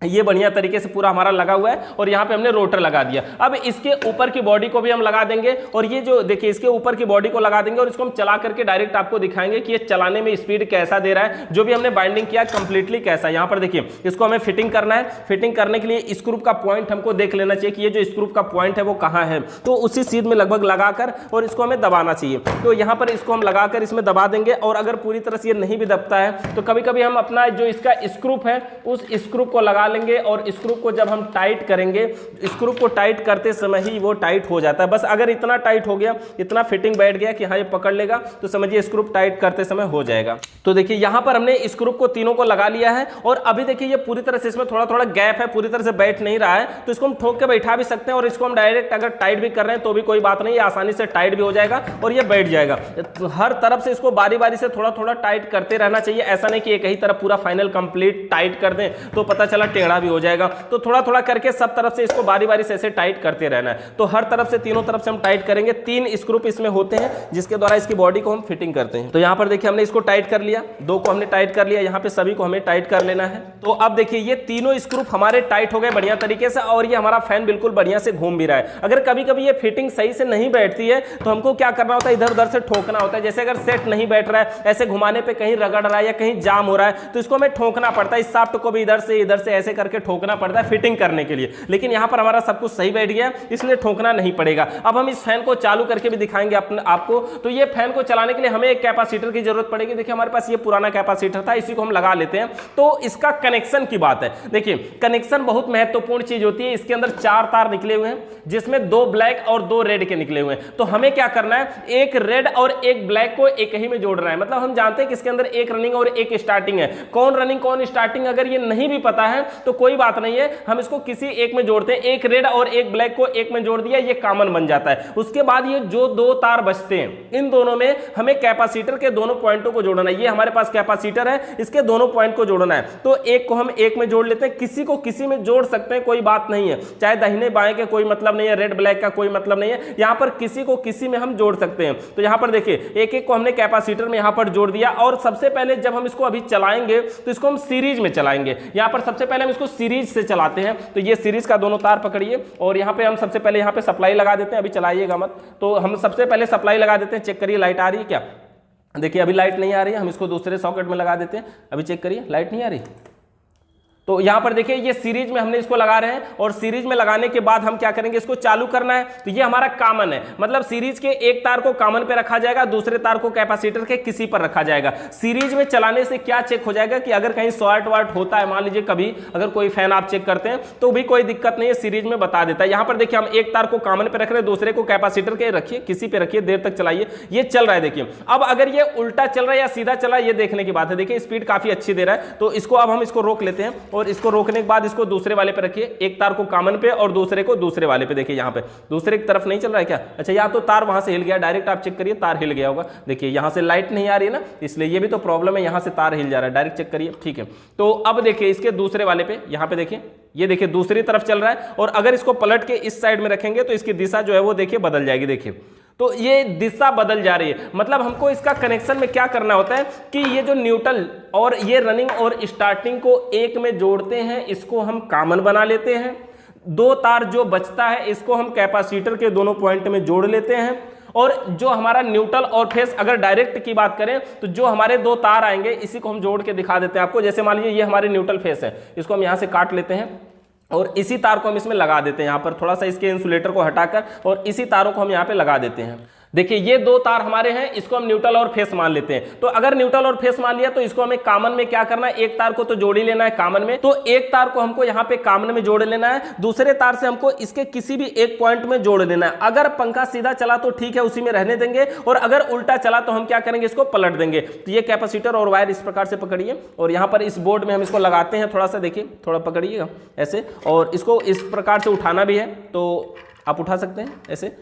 ये बढ़िया तरीके से पूरा हमारा लगा हुआ है और यहाँ पे हमने रोटर लगा दिया। अब इसके ऊपर की बॉडी को भी हम लगा देंगे और ये जो देखिए इसके ऊपर की बॉडी को लगा देंगे और इसको हम चला करके डायरेक्ट आपको दिखाएंगे कि ये चलाने में स्पीड कैसा दे रहा है, जो भी हमने बाइंडिंग किया कंप्लीटली कैसा। यहाँ पर देखिए इसको हमें फिटिंग करना है। फिटिंग करने के लिए स्क्रू का पॉइंट हमको देख लेना चाहिए कि ये जो स्क्रू का पॉइंट है वो कहाँ है, तो उसी सीध में लगभग लगाकर और इसको हमें दबाना चाहिए। तो यहाँ पर इसको हम लगाकर इसमें दबा देंगे और अगर पूरी तरह से ये नहीं भी दबता है तो कभी कभी हम अपना जो इसका स्क्रू है उस स्क्रू को लगा लेंगे और स्क्रू को जब हम टाइट करेंगे, स्क्रू को टाइट करते समय ही वो टाइट हो जाता है। बस अगर इतना टाइट हो गया, इतना फिटिंग बैठ गया कि हाँ ये पकड़ लेगा, तो समझिए स्क्रू टाइट करते समय हो जाएगा। तो देखिए यहाँ पर हमने स्क्रू को तीनों को लगा लिया है और अभी देखिए ये पूरी तरह से इसमें थोड़ा थोड़ा गैप है, पूरी तरह से बैठ नहीं रहा है, तो इसको हम ठोक के बैठा भी सकते हैं और इसको हम डायरेक्ट अगर टाइट भी कर रहे हैं तो भी कोई बात नहीं, आसानी से टाइट भी हो जाएगा और ये बैठ जाएगा। हर तरफ से इसको बारी बारी से थोड़ा थोड़ा टाइट करते रहना चाहिए। ऐसा नहीं कि एक ही तरफ पूरा फाइनल कंप्लीट टाइट कर दें तो पता चला टेढ़ा भी हो जाएगा। तो थोड़ा थोड़ा करके सब तरफ से इसको बारी बारी से ऐसे टाइट करते रहना है। तो हर तरफ से तीनों तरफ से हम टाइट करेंगे। 3 स्क्रू इसमें होते हैं जिसके द्वारा इसकी बॉडी को हम फिटिंग करते हैं। तो यहाँ पर देखिए हमने इसको टाइट कर लिया, 2 को हमने टाइट कर लिया, यहाँ पे सभी को हमें टाइट कर लेना है। तो अब देखिए ये तीनों स्क्रू हमारे टाइट हो गए बढ़िया तरीके से और ये हमारा फैन बिल्कुल बढ़िया से घूम भी रहा है। अगर कभी कभी ये फिटिंग सही से नहीं बैठती है तो हमको क्या करना होता है, इधर उधर से ठोकना होता है। जैसे अगर सेट नहीं बैठ रहा है, ऐसे घुमाने पे कहीं रगड़ रहा है या कहीं जाम हो रहा है तो इसको हमें ठोकना पड़ता है। इस शाफ्ट को भी इधर से ऐसे करके ठोकना पड़ता है फिटिंग करने के लिए। लेकिन यहाँ पर हमारा सब कुछ सही बैठ गया इसलिए ठोकना नहीं पड़ेगा। अब हम इस फैन को चालू करके भी दिखाएंगे आपको। तो ये फैन को चलाने के लिए हमें एक कैपेसिटर की जरूरत पड़ेगी। देखिए हमारे पास ये पुराना कैपेसिटर था, इसी को हम लगा लेते हैं। तो इसका कनेक्शन की बात है। देखिए कनेक्शन बहुत महत्वपूर्ण चीज होती है। इसके अंदर 4 तार निकले हुए हैं जिसमें 2 ब्लैक और 2 रेड के निकले हुए हैं। तो हमें क्या करना है, एक रेड और एक ब्लैक को एक ही में जोड़ना है। मतलब हम जानते हैं कि इसके अंदर एक रनिंग और एक स्टार्टिंग है। कौन रनिंग कौन स्टार्टिंग अगर ये नहीं भी पता है तो कोई बात नहीं है, हम इसको किसी एक में जोड़ते हैं। एक रेड और एक ब्लैक को एक में जोड़ दिया, ये कॉमन बन जाता है। उसके बाद ये जो 2 तार बचते हैं इन दोनों में हमें कैपेसिटर के दोनों पॉइंटों को जोड़ना है। ये हमारे पास कैपेसिटर है, इसके दोनों पॉइंट को जोड़ना है। तो एक को हम एक में जोड़ लेते हैं, किसी को किसी में जोड़ सकते हैं, कोई बात नहीं है। चाहे दाहिने बाएं के कोई मतलब नहीं है, रेड ब्लैक का कोई मतलब नहीं है। यहां पर किसी को किसी में हम जोड़ सकते हैं। तो यहां पर देखिए एक एक को हमने कैपेसिटर में यहां पर जोड़ दिया। और सबसे पहले जब हम इसको अभी चलाएंगे तो इसको हम सीरीज में चलाएंगे। यहां पर सबसे पहले हम इसको सीरीज से चलाते हैं। तो ये सीरीज का दोनों तार पकड़िए और यहाँ पे हम सबसे पहले यहाँ पे सप्लाई लगा देते हैं। अभी चलाइएगा मत। तो हम सबसे पहले सप्लाई लगा देते हैं, चेक करिए लाइट आ रही है क्या। देखिए अभी लाइट नहीं आ रही है, हम इसको दूसरे सॉकेट में लगा देते हैं। अभी चेक करिए, लाइट नहीं आ रही। तो यहां पर देखिए ये सीरीज में हमने इसको लगा रहे हैं, और सीरीज में लगाने के बाद हम क्या करेंगे, इसको चालू करना है। तो ये हमारा कॉमन है, मतलब सीरीज के एक तार को कॉमन पे रखा जाएगा, दूसरे तार को कैपेसिटर के किसी पर रखा जाएगा। सीरीज में चलाने से क्या चेक हो जाएगा कि अगर कहीं शॉर्ट वार्ट होता है, मान लीजिए कभी अगर कोई फैन आप चेक करते हैं तो भी कोई दिक्कत नहीं है, सीरीज में बता देता है। यहां पर देखिए हम एक तार को कॉमन पे रख रहे हैं, दूसरे को कैपेसिटर के रखिए, किसी पे रखिए, देर तक चलाइए, ये चल रहा है। देखिए अब अगर ये उल्टा चल रहा है या सीधा चला है, ये देखने की बात है। देखिए स्पीड काफी अच्छी दे रहा है, तो इसको अब हम इसको रोक लेते हैं, और इसको रोकने के बाद इसको दूसरे वाले पे रखिए, एक तार को कॉमन पे और दूसरे को दूसरे वाले पे। देखिए यहां पे दूसरे की तरफ नहीं चल रहा है क्या, अच्छा या तो तार वहां से हिल गया, डायरेक्ट आप चेक करिए तार हिल गया होगा। देखिए यहां से लाइट नहीं आ रही है ना, इसलिए ये भी तो प्रॉब्लम है, यहां से तार हिल जा रहा है, डायरेक्ट चेक करिए, ठीक है। तो अब देखिए इसके दूसरे वाले पे, यहां पे देखिए, ये देखिए दूसरी तरफ चल रहा है, और अगर इसको पलट के इस साइड में रखेंगे तो इसकी दिशा जो है वो देखिए बदल जाएगी। देखिए तो ये दिशा बदल जा रही है, मतलब हमको इसका कनेक्शन में क्या करना होता है कि ये जो न्यूट्रल और ये रनिंग और स्टार्टिंग को एक में जोड़ते हैं, इसको हम कॉमन बना लेते हैं। दो तार जो बचता है इसको हम कैपेसिटर के दोनों पॉइंट में जोड़ लेते हैं, और जो हमारा न्यूट्रल और फेस, अगर डायरेक्ट की बात करें तो जो हमारे दो तार आएंगे इसी को हम जोड़ के दिखा देते हैं आपको। जैसे मान लीजिए ये हमारे न्यूट्रल फेस है, इसको हम यहां से काट लेते हैं और इसी तार को हम इसमें लगा देते हैं, यहां पर थोड़ा सा इसके इंसुलेटर को हटाकर, और इसी तारों को हम यहां पे लगा देते हैं। देखिए ये दो तार हमारे हैं, इसको हम न्यूट्रल और फेस मान लेते हैं। तो अगर न्यूट्रल और फेस मान लिया तो इसको हमें कॉमन में क्या करना है, एक तार को तो जोड़ ही लेना है कॉमन में, तो एक तार को हमको यहाँ पे कॉमन में जोड़ लेना है, दूसरे तार से हमको इसके किसी भी एक पॉइंट में जोड़ लेना है। अगर पंखा सीधा चला तो ठीक है, उसी में रहने देंगे, और अगर उल्टा चला तो हम क्या करेंगे, इसको पलट देंगे। तो ये कैपेसिटर और वायर इस प्रकार से पकड़िए, और यहाँ पर इस बोर्ड में हम इसको लगाते हैं, थोड़ा सा देखिए, थोड़ा पकड़िएगा ऐसे, और इसको इस प्रकार से उठाना भी है तो आप उठा सकते हैं ऐसे।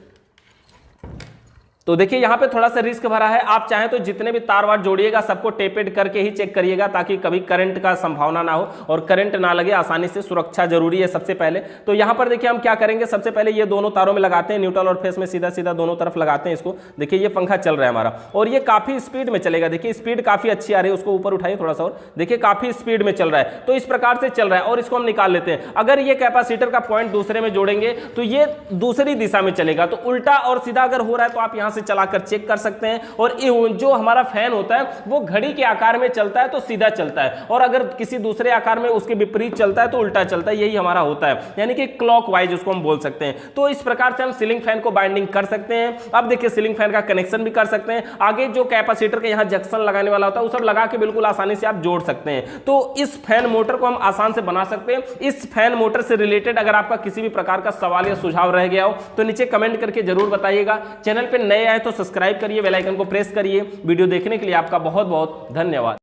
तो देखिए यहाँ पे थोड़ा सा रिस्क भरा है, आप चाहें तो जितने भी तार वार जोड़िएगा सबको टेपेड करके ही चेक करिएगा, ताकि कभी करंट का संभावना ना हो और करंट ना लगे, आसानी से सुरक्षा जरूरी है सबसे पहले। तो यहाँ पर देखिए हम क्या करेंगे, सबसे पहले ये दोनों तारों में लगाते हैं, न्यूट्रल और फेस में सीधा सीधा दोनों तरफ लगाते हैं इसको। देखिए ये पंखा चल रहा है हमारा, और ये काफी स्पीड में चलेगा। देखिए स्पीड काफी अच्छी आ रही है, उसको ऊपर उठाइए थोड़ा सा, और देखिए काफी स्पीड में चल रहा है। तो इस प्रकार से चल रहा है, और इसको हम निकाल लेते हैं। अगर ये कैपेसिटर का पॉइंट दूसरे में जोड़ेंगे तो ये दूसरी दिशा में चलेगा, तो उल्टा और सीधा अगर हो रहा है तो आप यहाँ से चलाकर चेक कर सकते हैं। और जो हमारा फैन होता है वो घड़ी के आकार में चलता है तो सीधा चलता है, और अगर किसी दूसरे आकार में उसके विपरीत चलता है तो उल्टा चलता है, यही हमारा होता है, यानी कि क्लॉकवाइज उसको हम बोल सकते हैं। तो इस प्रकार से हम सीलिंग फैन को बाइंडिंग कर सकते हैं। अब देखिए सीलिंग फैन का कनेक्शन भी कर सकते हैं, आगे जो कैपेसिटर के यहाँ जंक्शन लगाने वाला होता है वो सब लगा के बिल्कुल आसानी से आप जोड़ सकते हैं। तो इस फैन मोटर को हम आसान से बना सकते हैं। इस फैन मोटर से रिलेटेड अगर आपका किसी भी प्रकार का सवाल या सुझाव रह गया हो तो नीचे कमेंट करके जरूर बताइएगा। चैनल पे नए आए तो सब्सक्राइब करिए, बेल आइकन को प्रेस करिए। वीडियो देखने के लिए आपका बहुत बहुत धन्यवाद।